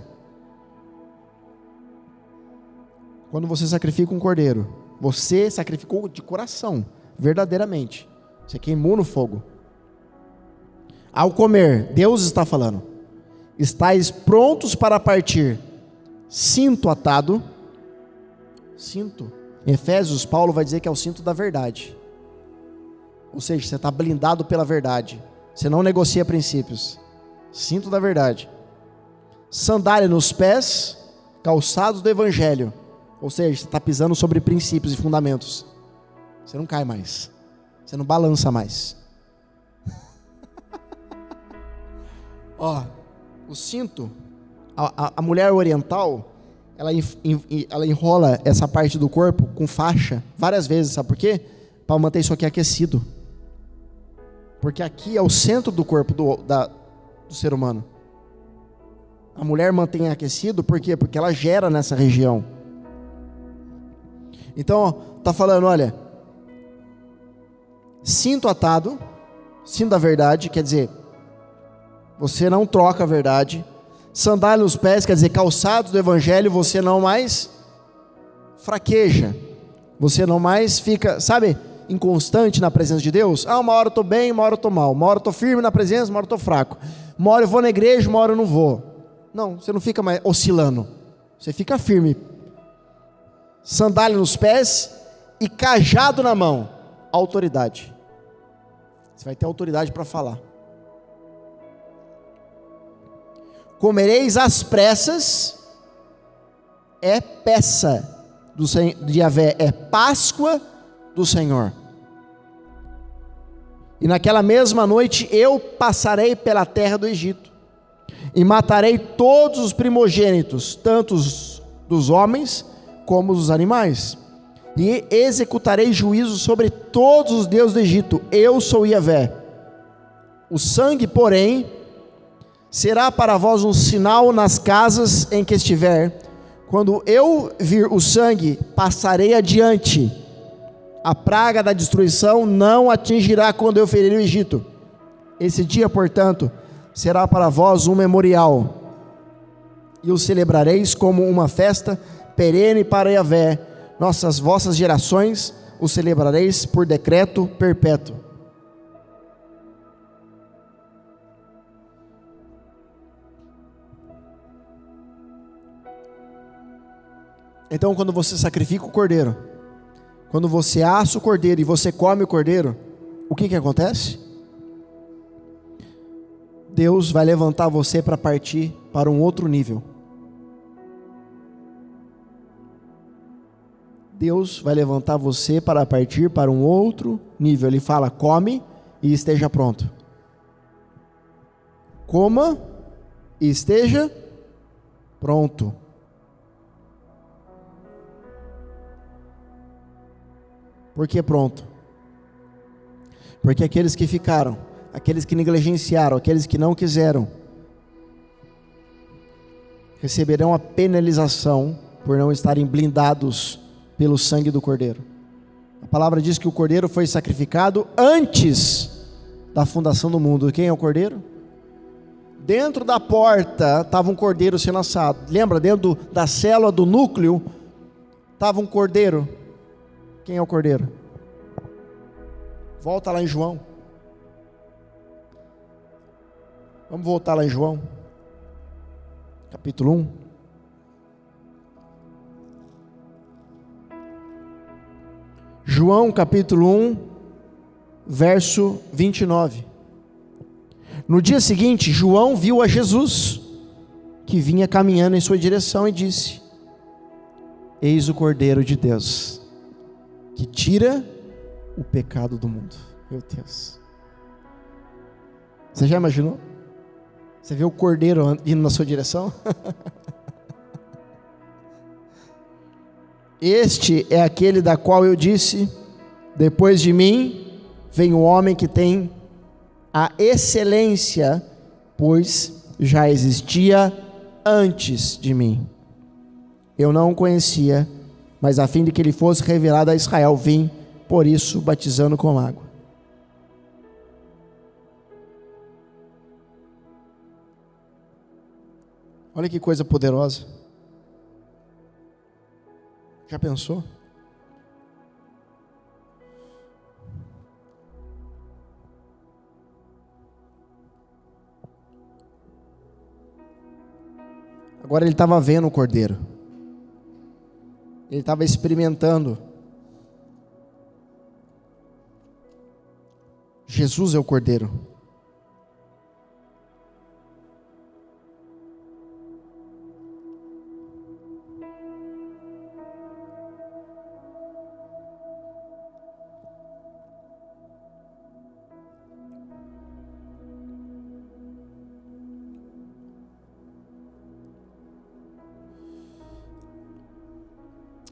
Quando você sacrifica um cordeiro, você sacrificou de coração, verdadeiramente. Você queimou no fogo. Ao comer, Deus está falando: estais prontos para partir, cinto atado. Cinto, em Efésios, Paulo vai dizer que é o cinto da verdade. Ou seja, você está blindado pela verdade. Você não negocia princípios. Cinto da verdade. Sandália nos pés, calçados do evangelho. Ou seja, você está pisando sobre princípios e fundamentos. Você não cai mais. Você não balança mais. Ó, o cinto, a mulher oriental, ela enrola essa parte do corpo com faixa várias vezes. Sabe por quê? para manter isso aqui aquecido. Porque aqui é o centro do corpo do ser humano. A mulher mantém aquecido, por quê? Porque ela gera nessa região. Então, está falando, olha, cinto atado, cinto da verdade, quer dizer, você não troca a verdade. Sandália nos pés, quer dizer, calçados do evangelho, você não mais fraqueja. Você não mais fica, sabe, inconstante na presença de Deus. Uma hora eu estou bem, uma hora eu estou mal. Uma hora eu estou firme na presença, uma hora eu estou fraco. Uma hora eu vou na igreja, uma hora eu não vou. Não, você não fica mais oscilando. Você fica firme. Sandália nos pés e cajado na mão. Autoridade. Você vai ter autoridade para falar. Comereis às pressas, é peça de Yahvé, é Páscoa do Senhor. E naquela mesma noite eu passarei pela terra do Egito, e matarei todos os primogênitos, tanto dos homens como dos animais, e executarei juízo sobre todos os deuses do Egito. Eu sou Yahvé. O sangue, porém, será para vós um sinal nas casas em que estiver. Quando eu vir o sangue, passarei adiante. A praga da destruição não atingirá quando eu ferir o Egito. Esse dia, portanto, será para vós um memorial, e o celebrareis como uma festa perene para Yahvé. Vossas gerações o celebrareis por decreto perpétuo. Então, quando você sacrifica o cordeiro, quando você assa o cordeiro e você come o cordeiro, o que acontece? Deus vai levantar você para partir para um outro nível. Deus vai levantar você para partir para um outro nível. Ele fala: come e esteja pronto. Coma e esteja pronto. Por que pronto? Porque aqueles que ficaram, aqueles que negligenciaram, aqueles que não quiseram, receberão a penalização por não estarem blindados pelo sangue do cordeiro. A palavra diz que o cordeiro foi sacrificado antes da fundação do mundo. Quem é o cordeiro? Dentro da porta estava um cordeiro sendo assado. Lembra? Dentro da célula do núcleo estava um cordeiro. Quem é o cordeiro? Volta lá em João. Vamos voltar lá em João, capítulo 1. João capítulo 1, verso 29. No dia seguinte, João viu a Jesus, que vinha caminhando em sua direção, e disse: eis o Cordeiro de Deus, que tira o pecado do mundo. Meu Deus. Você já imaginou? Você vê o Cordeiro indo na sua direção? Este é aquele da qual eu disse: depois de mim vem o homem que tem a excelência, pois já existia antes de mim. Eu não o conhecia, mas a fim de que ele fosse revelado a Israel, vim, por isso, batizando com água. Olha que coisa poderosa. Já pensou? Agora ele estava vendo o cordeiro. Ele estava experimentando. Jesus é o cordeiro.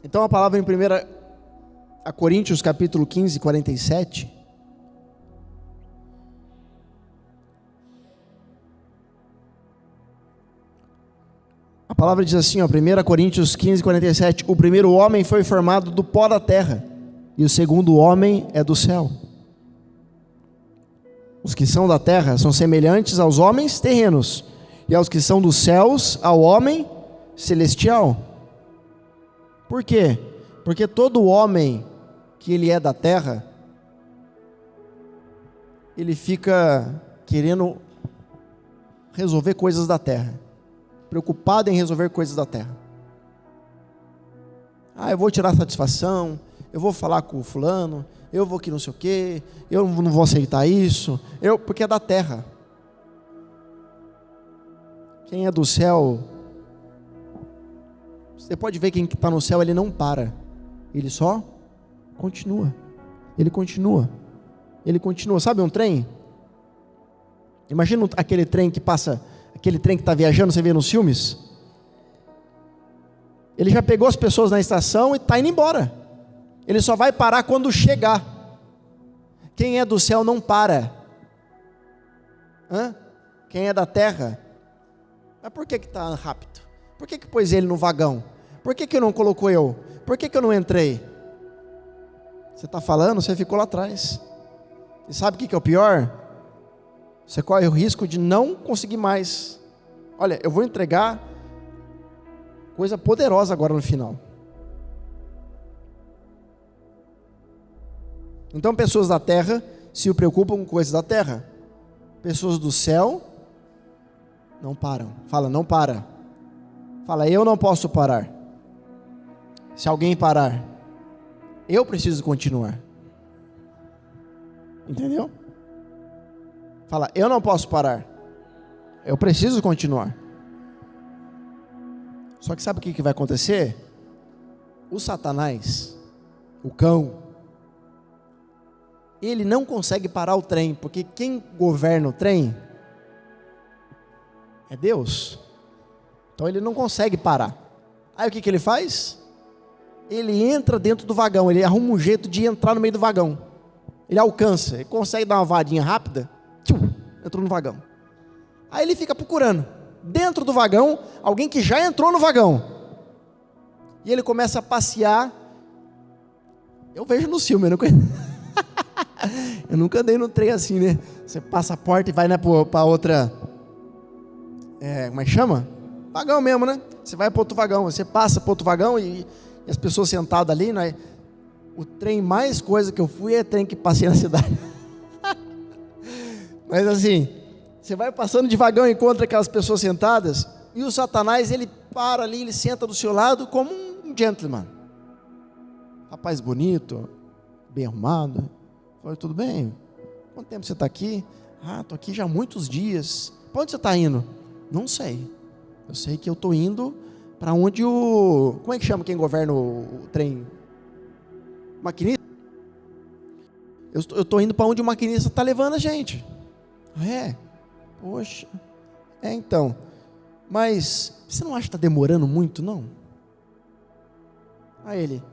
Então a palavra em 1 a Coríntios capítulo 15, 47. A palavra diz assim, ó, 1 Coríntios 15, 47, o primeiro homem foi formado do pó da terra, e o segundo homem é do céu. Os que são da terra são semelhantes aos homens terrenos, e aos que são dos céus, ao homem celestial. Por quê? Porque todo homem que ele é da terra, ele fica querendo resolver coisas da terra, preocupado em resolver coisas da terra. Eu vou tirar satisfação, eu vou falar com o fulano, eu vou que não sei o quê, eu não vou aceitar isso, porque é da terra. Quem é do céu, você pode ver quem está no céu, ele não para, ele só continua, ele continua, sabe um trem? Imagina aquele trem que passa, aquele trem que está viajando, você vê nos filmes, ele já pegou as pessoas na estação e está indo embora, ele só vai parar quando chegar. Quem é do céu não para. Quem é da terra, mas por que está rápido? Por que pôs ele no vagão? Por que não colocou eu? Por que eu não entrei? Você está falando, você ficou lá atrás. E sabe o que é o pior? Você corre o risco de não conseguir mais. Olha, eu vou entregar coisa poderosa agora no final. Então, pessoas da terra se preocupam com coisas da terra. Pessoas do céu não param. Fala, não para. Fala, eu não posso parar. Se alguém parar, eu preciso continuar. Entendeu? Fala, eu não posso parar. Eu preciso continuar. Só que sabe o que vai acontecer? O Satanás, o cão, ele não consegue parar o trem, porque quem governa o trem é Deus. Então ele não consegue parar. Aí o que ele faz? Ele entra dentro do vagão, ele arruma um jeito de entrar no meio do vagão. Ele alcança, ele consegue dar uma varinha rápida, entrou no vagão. Aí ele fica procurando, dentro do vagão, alguém que já entrou no vagão. E ele começa a passear. Eu vejo no filme, eu não conheço. Eu nunca andei no trem assim, né? Você passa a porta e vai, né, para outra, como é que chama? Vagão mesmo, né? Você vai para outro vagão, você passa para outro vagão e as pessoas sentadas ali, né? O trem mais coisa que eu fui é trem que passei na cidade. Mas assim, você vai passando de vagão e encontra aquelas pessoas sentadas, e o Satanás, ele para ali, ele senta do seu lado como um gentleman. Rapaz bonito, bem arrumado. Oi, tudo bem? Quanto tempo você está aqui? Estou aqui já há muitos dias. Para onde você está indo? Não sei. Eu sei que eu estou indo para onde como é que chama quem governa o trem? Maquinista? Eu estou indo para onde o maquinista está levando a gente. Poxa. Então. Mas você não acha que está demorando muito, não? Aí ele,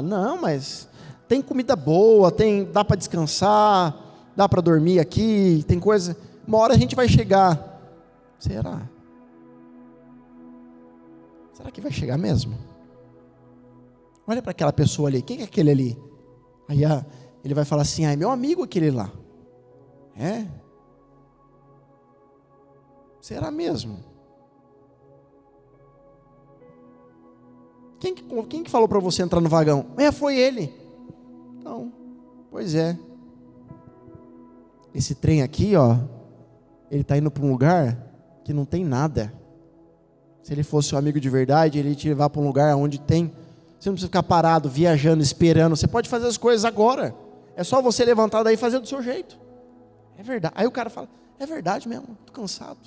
não, mas tem comida boa, dá para descansar, dá para dormir aqui, tem coisa, uma hora a gente vai chegar. Será que vai chegar mesmo? Olha para aquela pessoa ali, quem é aquele ali? Aí ele vai falar assim, é meu amigo aquele lá. Será mesmo? Quem que falou para você entrar no vagão? Foi ele. Não, pois é. Esse trem aqui, ele está indo para um lugar que não tem nada. Se ele fosse seu amigo de verdade, ele ia te levar para um lugar onde tem. Você não precisa ficar parado, viajando, esperando. Você pode fazer as coisas agora. É só você levantar daí e fazer do seu jeito. É verdade. Aí o cara fala, é verdade mesmo, estou cansado.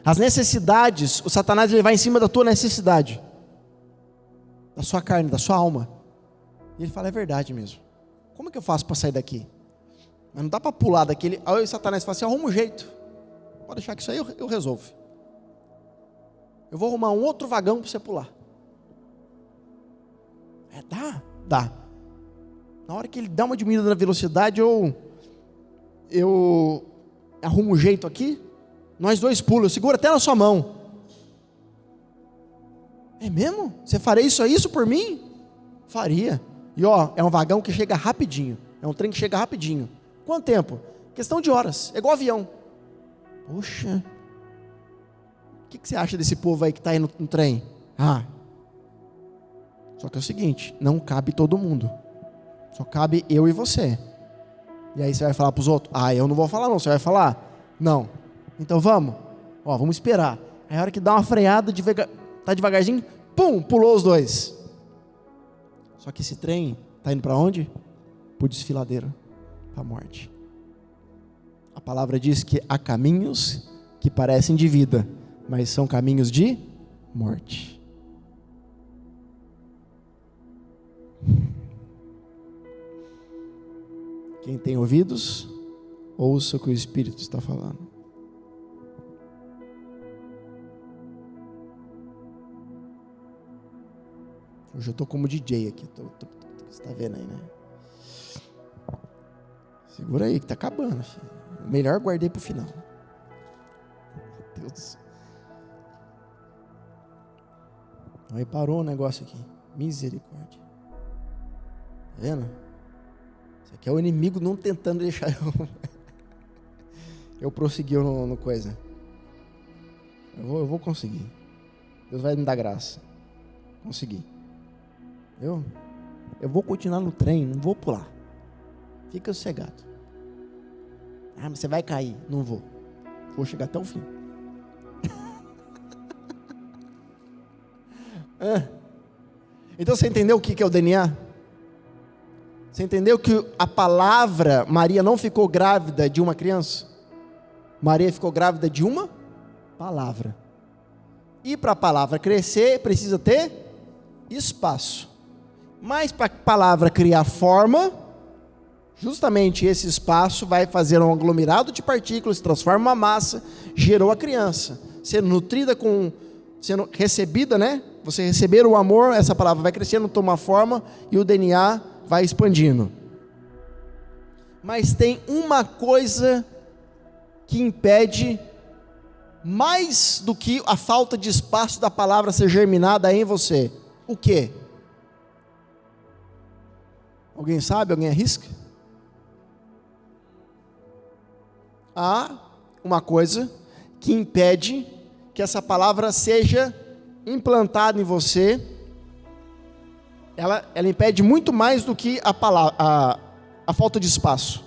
As necessidades, o Satanás ele vai em cima da tua necessidade, da sua carne, da sua alma. E ele fala, é verdade mesmo. Como é que eu faço para sair daqui? Mas não dá para pular daquele. Aí o Satanás fala assim, arruma um jeito. Pode deixar que isso aí eu resolvo. Eu vou arrumar um outro vagão para você pular. Dá. Na hora que ele dá uma diminuída na velocidade, eu arrumo um jeito aqui, nós dois pulam, eu seguro até na sua mão. É mesmo? Você faria isso por mim? Faria. E é um vagão que chega rapidinho, é um trem que chega rapidinho. Quanto tempo? Questão de horas, é igual avião. Poxa, o que você acha desse povo aí que está aí no trem? Só que é o seguinte, não cabe todo mundo, só cabe eu e você. E aí você vai falar para os outros? Eu não vou falar não, você vai falar? Não. Então vamos, vamos esperar. Aí a hora que dá uma freada, tá devagarzinho, pum, pulou os dois. Só que esse trem está indo para onde? Para o desfiladeiro, para a morte. A palavra diz que há caminhos que parecem de vida, mas são caminhos de morte. Quem tem ouvidos, ouça o que o Espírito está falando. Hoje eu estou como DJ aqui, você está vendo aí, né? Segura aí que está acabando, filho. Melhor guardei para o final. Meu Deus. Aí parou o negócio aqui. Misericórdia. Tá vendo? Isso aqui é o inimigo não tentando deixar eu prosseguir no coisa. Eu vou conseguir. Deus vai me dar graça. Consegui. Eu vou continuar no trem, não vou pular. Fica sossegado. Mas você vai cair. Não vou. Vou chegar até o fim. Então você entendeu o que é o DNA? Você entendeu que a palavra, Maria não ficou grávida de uma criança? Maria ficou grávida de uma palavra. E para a palavra crescer, precisa ter espaço. Mas para a palavra criar forma, justamente esse espaço vai fazer um aglomerado de partículas, se transforma em uma massa, gerou a criança. Sendo nutrida sendo recebida, né? Você receber o amor, essa palavra vai crescendo, toma forma e o DNA vai expandindo. Mas tem uma coisa que impede mais do que a falta de espaço da palavra ser germinada em você. O quê? Alguém sabe? Alguém arrisca? Há uma coisa que impede que essa palavra seja implantada em você. Ela impede muito mais do que a falta de espaço.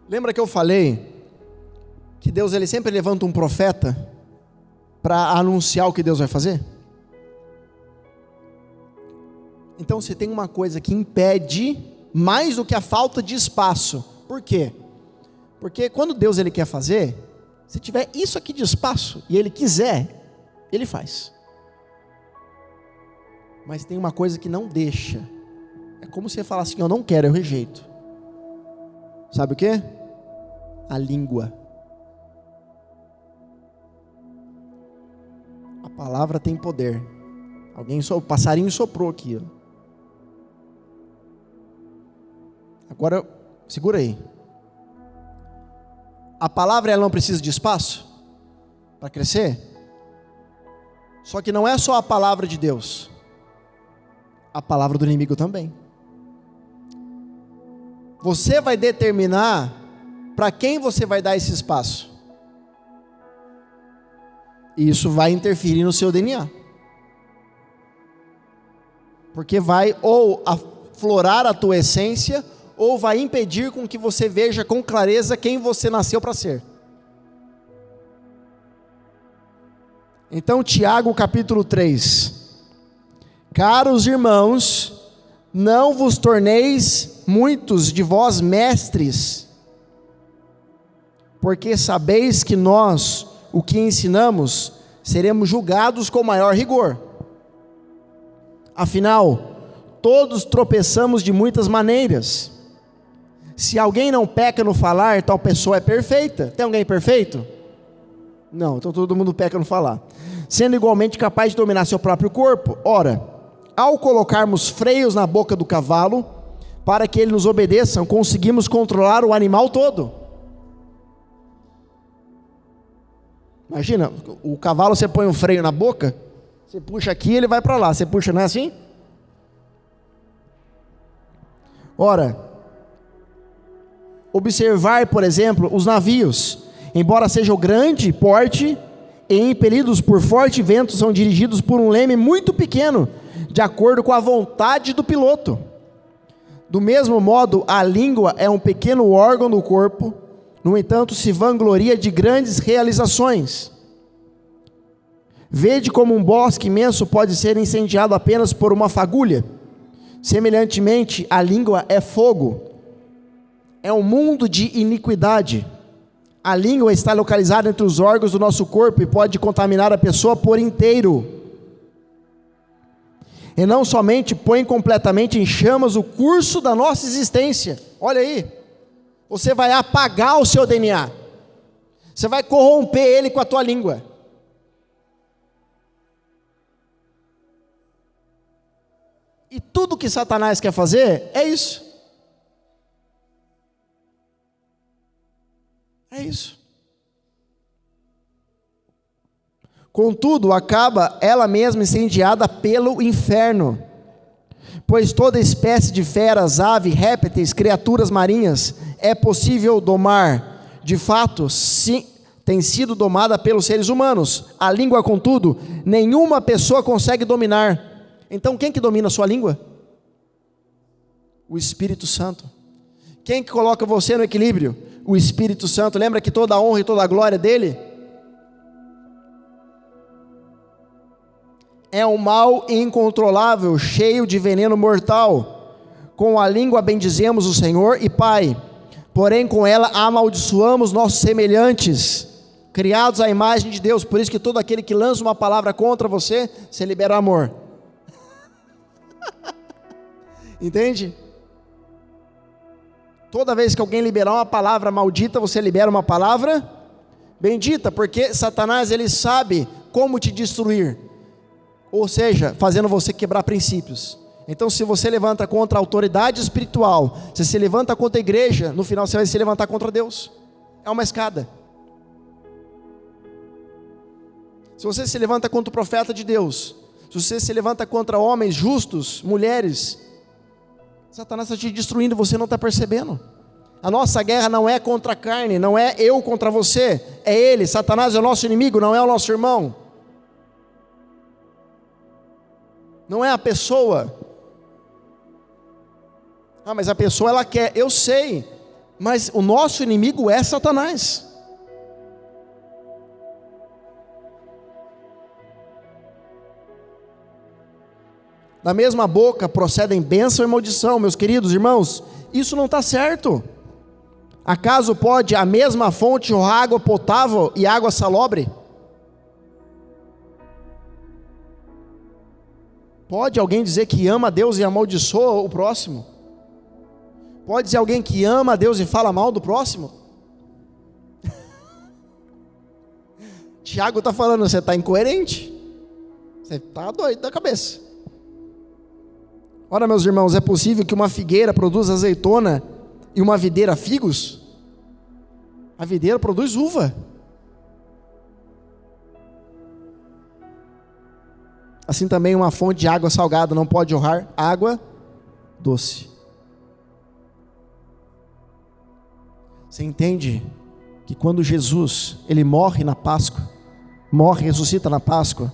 Lembra que eu falei que Deus ele sempre levanta um profeta para anunciar o que Deus vai fazer? Então se tem uma coisa que impede mais do que a falta de espaço. Por quê? Porque quando Deus ele quer fazer, se tiver isso aqui de espaço e Ele quiser, Ele faz. Mas tem uma coisa que não deixa. É como você falar assim, eu não quero, eu rejeito. Sabe o quê? A língua. A palavra tem poder. O passarinho soprou aqui. Agora, segura aí. A palavra ela não precisa de espaço para crescer. Só que não é só a palavra de Deus. A palavra do inimigo também. Você vai determinar para quem você vai dar esse espaço. E isso vai interferir no seu DNA. Porque vai ou aflorar a tua essência, ou vai impedir com que você veja com clareza quem você nasceu para ser. Então, Tiago capítulo 3. Caros irmãos, não vos torneis muitos de vós mestres, porque sabeis que nós, o que ensinamos, seremos julgados com maior rigor. Afinal, todos tropeçamos de muitas maneiras. Se alguém não peca no falar, tal pessoa é perfeita. Tem alguém perfeito? Não, então todo mundo peca no falar. Sendo igualmente capaz de dominar seu próprio corpo. Ora, ao colocarmos freios na boca do cavalo, para que ele nos obedeça, conseguimos controlar o animal todo. Imagina, o cavalo, você põe um freio na boca, você puxa aqui, ele vai para lá. Você puxa, não é assim? Ora, observar, por exemplo, os navios, embora sejam grande porte e impelidos por forte vento, são dirigidos por um leme muito pequeno, de acordo com a vontade do piloto. Do mesmo modo, a língua é um pequeno órgão do corpo, no entanto, se vangloria de grandes realizações. Vede como um bosque imenso pode ser incendiado apenas por uma fagulha. Semelhantemente, a língua é fogo. É um mundo de iniquidade. A língua está localizada entre os órgãos do nosso corpo e pode contaminar a pessoa por inteiro. E não somente põe completamente em chamas o curso da nossa existência. Olha aí, você vai apagar o seu DNA. Você vai corromper ele com a tua língua. E tudo que Satanás quer fazer é isso. É isso. Contudo, acaba ela mesma incendiada pelo inferno, pois toda espécie de feras, aves, répteis, criaturas marinhas é possível domar. De fato, sim, tem sido domada pelos seres humanos. A língua, contudo, nenhuma pessoa consegue dominar. Então, quem que domina a sua língua? O Espírito Santo. Quem que coloca você no equilíbrio? O Espírito Santo. Lembra que toda a honra e toda a glória é dele? É um mal incontrolável, cheio de veneno mortal. Com a língua bendizemos o Senhor e Pai, porém com ela amaldiçoamos nossos semelhantes, criados à imagem de Deus. Por isso que todo aquele que lança uma palavra contra você, você libera amor. Entende? Toda vez que alguém liberar uma palavra maldita, você libera uma palavra bendita, porque Satanás, ele sabe como te destruir, ou seja, fazendo você quebrar princípios. Então, se você levanta contra a autoridade espiritual, se você levanta contra a igreja, no final você vai se levantar contra Deus. É uma escada. Se você se levanta contra o profeta de Deus, se você se levanta contra homens justos, mulheres, Satanás está te destruindo, você não está percebendo. A nossa guerra não é contra a carne, não é eu contra você, é ele. Satanás é o nosso inimigo, não é o nosso irmão. Não é a pessoa. Ah, mas a pessoa ela quer, eu sei, mas o nosso inimigo é Satanás. Da mesma boca procedem bênção e maldição, meus queridos irmãos. Isso não está certo. Acaso pode a mesma fonte jorrar água potável e água salobre? Pode alguém dizer que ama a Deus e amaldiçoa o próximo? Pode dizer alguém que ama a Deus e fala mal do próximo? Tiago está falando, você está incoerente. Você está doido da cabeça. Ora, meus irmãos, é possível que uma figueira produza azeitona e uma videira figos? A videira produz uva. Assim também uma fonte de água salgada não pode jorrar água doce. Você entende que quando Jesus, ele morre na Páscoa, morre e ressuscita na Páscoa,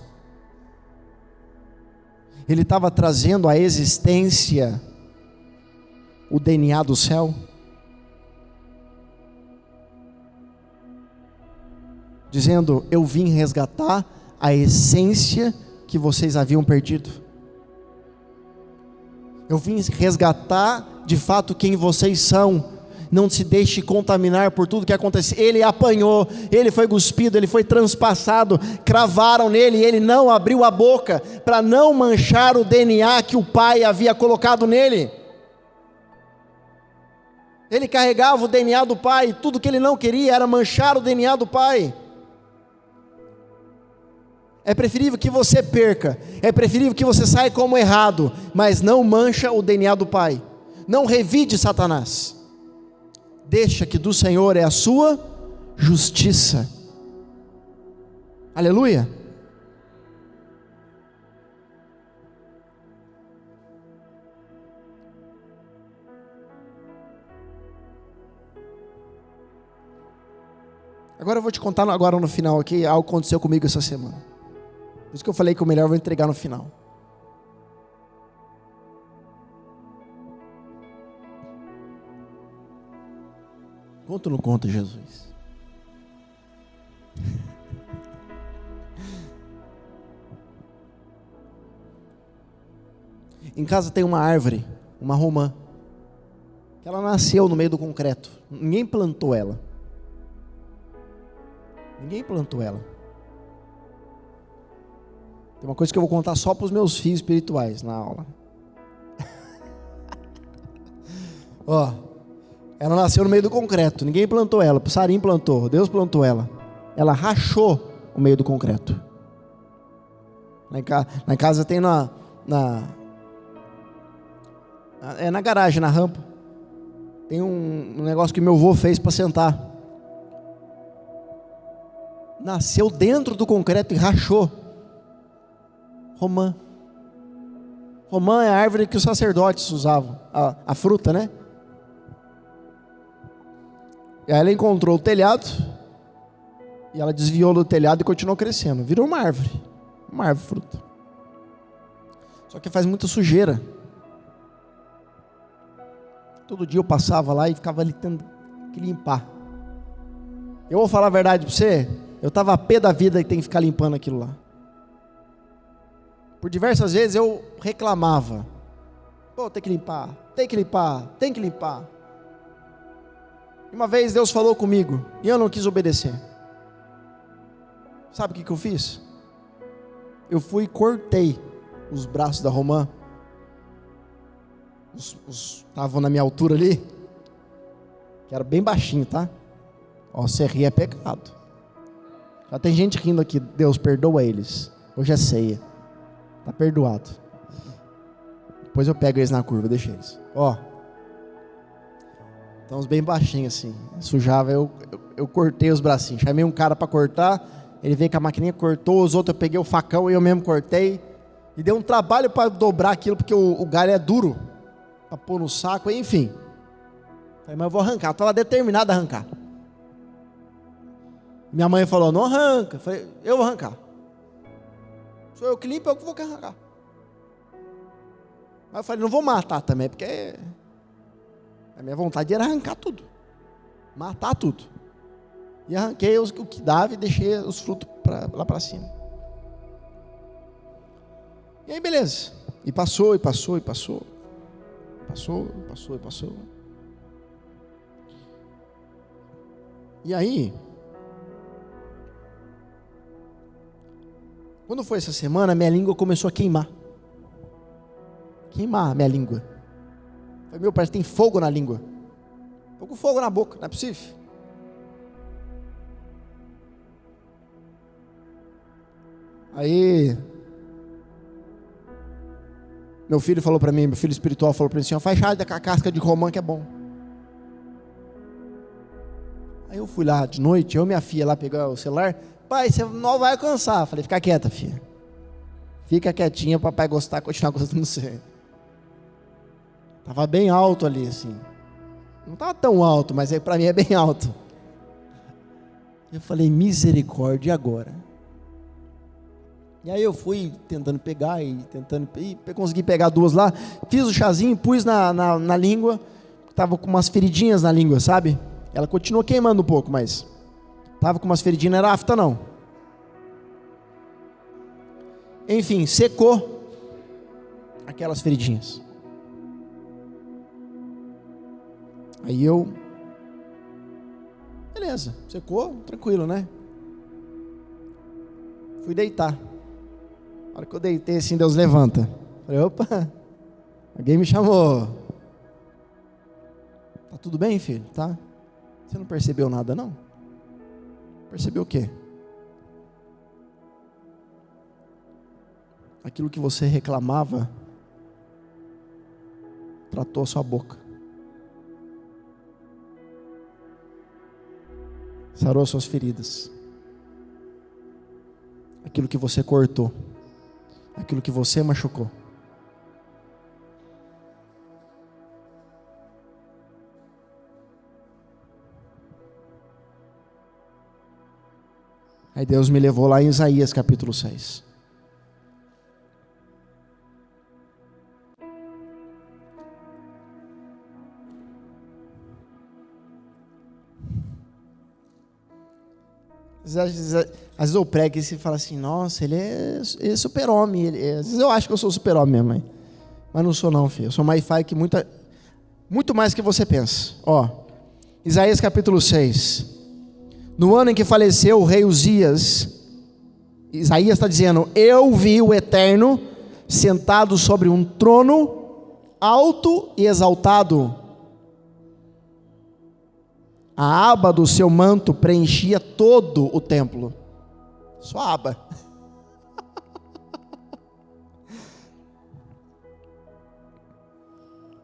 ele estava trazendo à existência o DNA do céu, dizendo: eu vim resgatar a essência que vocês haviam perdido. Eu vim resgatar de fato quem vocês são. Não se deixe contaminar por tudo que aconteceu. Ele apanhou, ele foi cuspido, ele foi transpassado, cravaram nele e ele não abriu a boca para não manchar o DNA que o Pai havia colocado nele. Ele carregava o DNA do pai, tudo que ele não queria era manchar o DNA do pai. É preferível que você perca, é preferível que você saia como errado, mas não mancha o DNA do pai. Não revide Satanás. Deixa que do Senhor é a sua justiça. Aleluia. Agora eu vou te contar agora no final aqui algo que aconteceu comigo essa semana. Por isso que eu falei que o melhor eu vou entregar no final. Conta ou não conta, Jesus? Em casa tem uma árvore, uma romã, que ela nasceu no meio do concreto. Ninguém plantou ela. Ninguém plantou ela. Tem uma coisa que eu vou contar só para os meus filhos espirituais na aula. Ó, ela nasceu no meio do concreto. Ninguém plantou ela. O Sarim plantou. Deus plantou ela. Ela rachou o meio do concreto. Lá em casa tem na garagem, na rampa. Tem um negócio que meu avô fez para sentar. Nasceu dentro do concreto e rachou. Romã. Romã é a árvore que os sacerdotes usavam, a fruta, né? E aí ela encontrou o telhado, e ela desviou do telhado e continuou crescendo. Virou uma árvore fruta. Só que faz muita sujeira. Todo dia eu passava lá e ficava ali tendo que limpar. Eu vou falar a verdade para você, eu estava a pé da vida e tem que ficar limpando aquilo lá. Por diversas vezes eu reclamava. Pô, tem que limpar. E uma vez Deus falou comigo e eu não quis obedecer. Sabe o que eu fiz? Eu fui e cortei os braços da romã. Estavam na minha altura ali, que era bem baixinho, tá? Ó, se rir é pecado. Já tem gente rindo aqui. Deus perdoa eles. Hoje é ceia. Tá perdoado. Depois eu pego eles na curva, deixo eles. Ó. Então uns bem baixinhos assim. Sujava, eu cortei os bracinhos. Chamei um cara para cortar. Ele veio com a maquininha, cortou. Os outros eu peguei o facão e eu mesmo cortei. E deu um trabalho para dobrar aquilo, porque o galho é duro. Para pôr no saco, enfim. Falei, mas eu vou arrancar. Eu estava determinado a arrancar. Minha mãe falou, não arranca. Eu falei, eu vou arrancar. Sou eu que limpo, eu que vou arrancar. Mas eu falei, não vou matar também, porque a minha vontade era arrancar tudo. Matar tudo. E arranquei o que dava e deixei os frutos lá para cima. E aí beleza. E passou. E aí, quando foi essa semana, minha língua começou a queimar. Queimar a minha língua. Eu falei, meu, parece que tem fogo na língua. Estou com fogo na boca, não é possível. Aí, meu filho falou para mim, meu filho espiritual falou para mim assim, faz chá com a casca de romã que é bom. Aí eu fui lá de noite, eu e minha filha lá pegar o celular. Pai, você não vai alcançar. Falei, fica quieta, filha. Fica quietinha, papai continuar gostando de você. Tava bem alto ali, assim. Não tava tão alto, mas para mim é bem alto. Eu falei, misericórdia, e agora? E aí eu fui tentando pegar consegui pegar duas lá. Fiz o chazinho, pus na língua. Tava com umas feridinhas na língua, sabe? Ela continuou queimando um pouco, mas tava com umas feridinhas, não era afta não. Enfim, secou aquelas feridinhas. Aí beleza, secou, tranquilo, né? Fui deitar. Na hora que eu deitei assim, Deus levanta. Falei, opa, alguém me chamou. Tá tudo bem, filho? Tá? Você não percebeu nada, não? Percebeu o quê? Aquilo que você reclamava tratou a sua boca. Sarou suas feridas. Aquilo que você cortou. Aquilo que você machucou. Aí Deus me levou lá em Isaías capítulo 6. Às vezes eu prego e você fala assim, nossa, ele é super-homem. Às vezes eu acho que eu sou super-homem mesmo, mas não sou não, filho. Eu sou mais pai que muito mais que você pensa. Ó, Isaías capítulo 6. No ano em que faleceu o rei Uzias, Isaías está dizendo, eu vi o Eterno sentado sobre um trono alto e exaltado. A aba do seu manto preenchia todo o templo. Só a aba.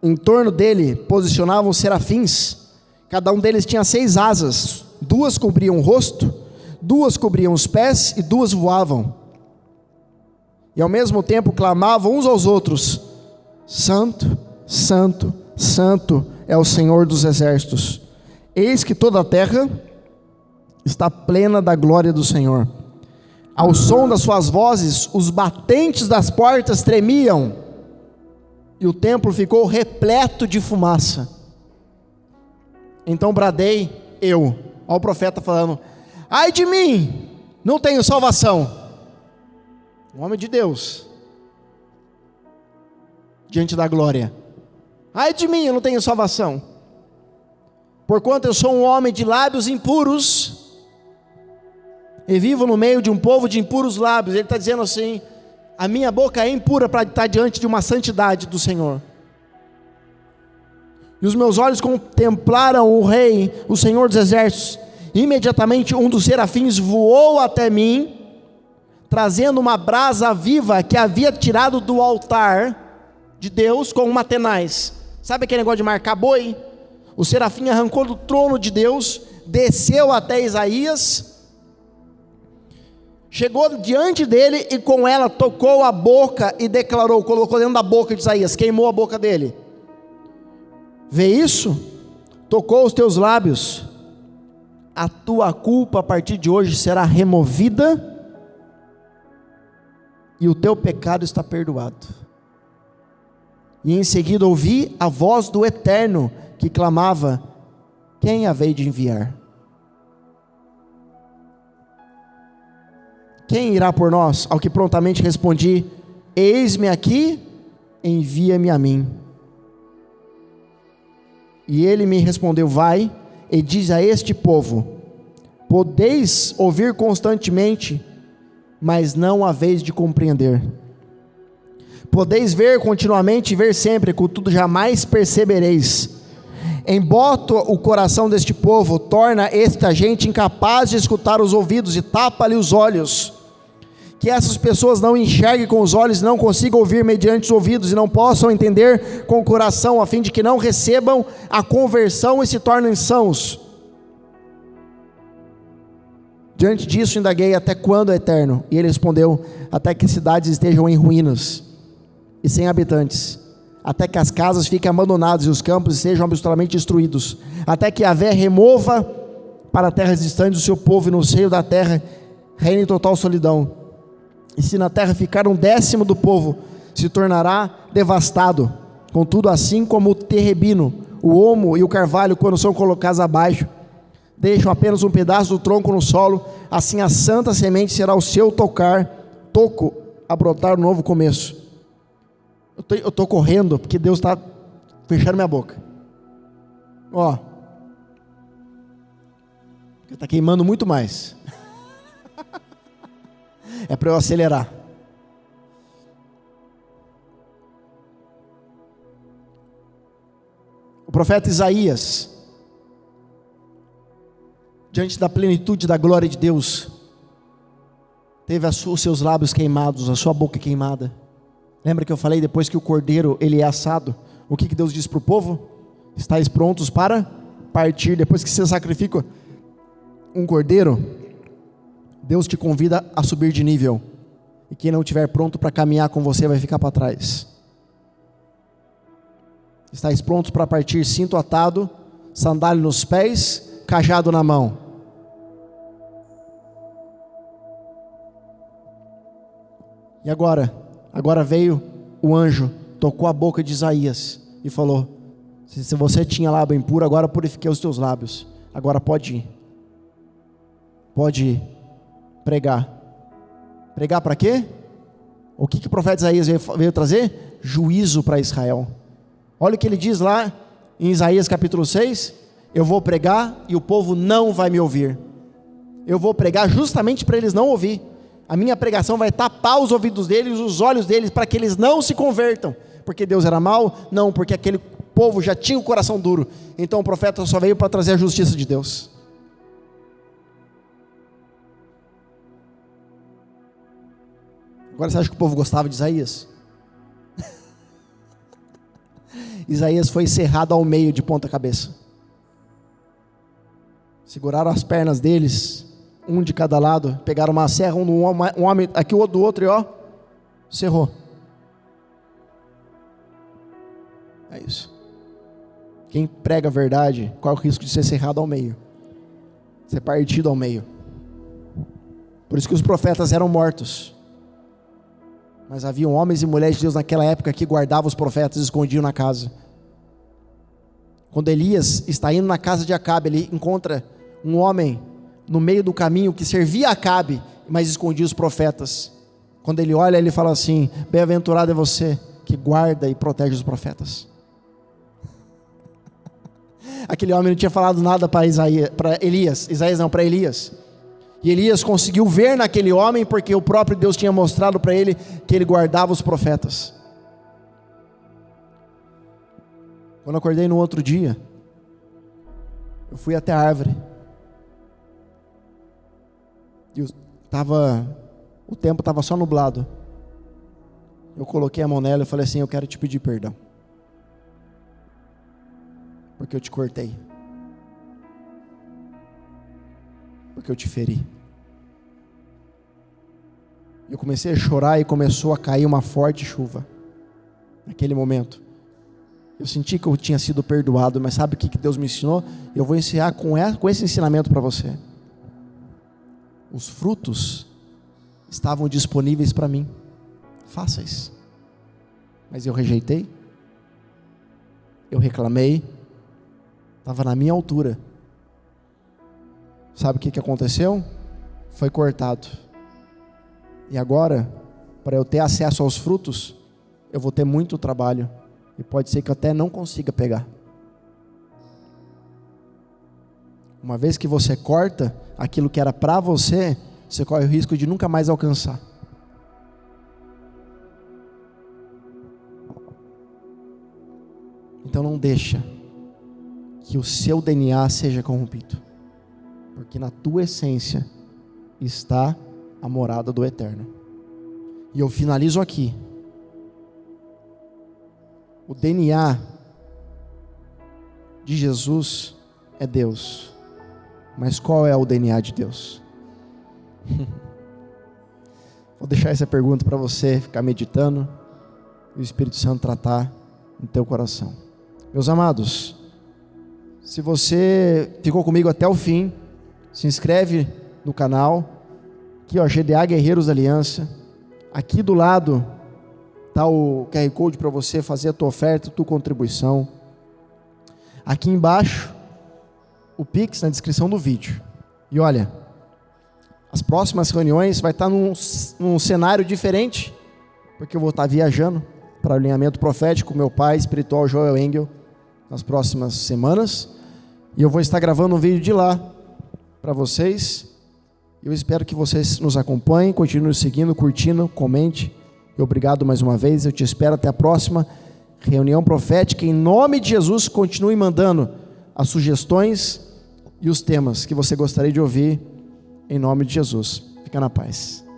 Em torno dele posicionavam serafins. Cada um deles tinha 6 asas. 2 cobriam o rosto, 2 cobriam os pés e 2 voavam. E ao mesmo tempo clamavam uns aos outros: Santo, Santo, Santo é o Senhor dos exércitos. Eis que toda a terra está plena da glória do Senhor. Ao som das suas vozes, os batentes das portas tremiam, e o templo ficou repleto de fumaça. Então bradei eu, olha o profeta falando: ai de mim, não tenho salvação. Um homem de Deus, diante da glória. Ai de mim, eu não tenho salvação. Porquanto eu sou um homem de lábios impuros, e vivo no meio de um povo de impuros lábios. Ele está dizendo assim, a minha boca é impura para estar diante de uma santidade do Senhor. E os meus olhos contemplaram o rei, o Senhor dos exércitos. Imediatamente um dos serafins voou até mim, trazendo uma brasa viva que havia tirado do altar de Deus com uma tenaz. Sabe aquele negócio de marcar boi? O serafim arrancou do trono de Deus, desceu até Isaías, chegou diante dele e com ela tocou a boca e declarou, colocou dentro da boca de Isaías, queimou a boca dele. Vê isso? Tocou os teus lábios, a tua culpa a partir de hoje será removida e o teu pecado está perdoado. E em seguida ouvi a voz do Eterno que clamava: quem havei de enviar? Quem irá por nós? Ao que prontamente respondi: eis-me aqui, envia-me a mim. E ele me respondeu: vai e diz a este povo: podeis ouvir constantemente, mas não haveis de compreender. Podeis ver continuamente e ver sempre, contudo jamais percebereis. Embota o coração deste povo, torna esta gente incapaz de escutar os ouvidos e tapa-lhe os olhos. Que essas pessoas não enxerguem com os olhos, não consigam ouvir mediante os ouvidos e não possam entender com o coração, a fim de que não recebam a conversão e se tornem sãos. Diante disso indaguei: até quando, Eterno? E ele respondeu: até que as cidades estejam em ruínas e sem habitantes, até que as casas fiquem abandonadas e os campos sejam absolutamente destruídos, até que Yahvé remova para terras distantes o seu povo e no seio da terra reine total solidão. E se na terra ficar 1/10 do povo, se tornará devastado. Contudo, assim como o terebino, o olmo e o carvalho, quando são colocados abaixo, deixam apenas um pedaço do tronco no solo, assim a santa semente será o seu toco a brotar um novo começo. Eu estou correndo porque Deus está fechando minha boca. Ó, está queimando muito mais. É para eu acelerar. O profeta Isaías, diante da plenitude da glória de Deus, teve os seus lábios queimados, a sua boca queimada. Lembra que eu falei depois que o cordeiro ele é assado? O que Deus diz para o povo? Estais prontos para partir. Depois que você sacrifica um cordeiro, Deus te convida a subir de nível. E quem não estiver pronto para caminhar com você vai ficar para trás. Estais prontos para partir, cinto atado, sandália nos pés, cajado na mão. E agora veio o anjo, tocou a boca de Isaías e falou: se você tinha lábio impuro, agora purifiquei os teus lábios. Agora pode ir. Pode ir. Pregar. Pregar para quê? O que o profeta Isaías veio trazer? Juízo para Israel. Olha o que ele diz lá em Isaías capítulo 6. Eu vou pregar e o povo não vai me ouvir. Eu vou pregar justamente para eles não ouvir. A minha pregação vai tapar os ouvidos deles, os olhos deles, para que eles não se convertam. Porque Deus era mau? Não, porque aquele povo já tinha o coração duro. Então o profeta só veio para trazer a justiça de Deus. Agora você acha que o povo gostava de Isaías? Isaías foi cerrado ao meio de ponta cabeça. Seguraram as pernas deles, um de cada lado, pegaram uma serra, um homem aqui, o outro do outro, e cerrou. É isso. Quem prega a verdade, qual é o risco de ser cerrado ao meio? Ser partido ao meio. Por isso que os profetas eram mortos. Mas haviam homens e mulheres de Deus naquela época que guardavam os profetas e escondiam na casa. Quando Elias está indo na casa de Acabe, ele encontra um homem no meio do caminho que servia a Acabe, mas escondia os profetas. Quando ele olha, ele fala assim: bem-aventurado é você que guarda e protege os profetas. Aquele homem não tinha falado nada para Elias. E Elias conseguiu ver naquele homem, porque o próprio Deus tinha mostrado para ele que ele guardava os profetas. Quando eu acordei no outro dia, eu fui até a árvore. E o tempo estava só nublado. Eu coloquei a mão nela e falei assim: eu quero te pedir perdão, porque eu te cortei, porque eu te feri. Eu comecei a chorar e começou a cair uma forte chuva. Naquele momento eu senti que eu tinha sido perdoado. Mas sabe o que Deus me ensinou? Eu vou ensinar com esse ensinamento para você. Os frutos estavam disponíveis para mim, fáceis, mas eu rejeitei, eu reclamei, estava na minha altura. Sabe o que aconteceu? Foi cortado. E agora, para eu ter acesso aos frutos, eu vou ter muito trabalho, e pode ser que eu até não consiga pegar. Uma vez que você corta aquilo que era para você, você corre o risco de nunca mais alcançar. Então não deixa que o seu DNA seja corrompido, porque na tua essência está a morada do Eterno. E eu finalizo aqui. O DNA de Jesus é Deus. Mas qual é o DNA de Deus? Vou deixar essa pergunta para você ficar meditando e o Espírito Santo tratar no teu coração. Meus amados, se você ficou comigo até o fim, se inscreve no canal. Aqui, GDA Guerreiros da Aliança. Aqui do lado está o QR Code para você fazer a tua oferta, a tua contribuição. Aqui embaixo, o Pix na descrição do vídeo. E olha, as próximas reuniões vai estar num cenário diferente, porque eu vou estar viajando para o alinhamento profético com meu pai espiritual Joel Engel nas próximas semanas, e eu vou estar gravando um vídeo de lá para vocês. Eu espero que vocês nos acompanhem, continuem seguindo, curtindo, comente. E obrigado mais uma vez, eu te espero até a próxima. reunião profética, em nome de Jesus, continue mandando as sugestões e os temas que você gostaria de ouvir, em nome de Jesus. Fica na paz.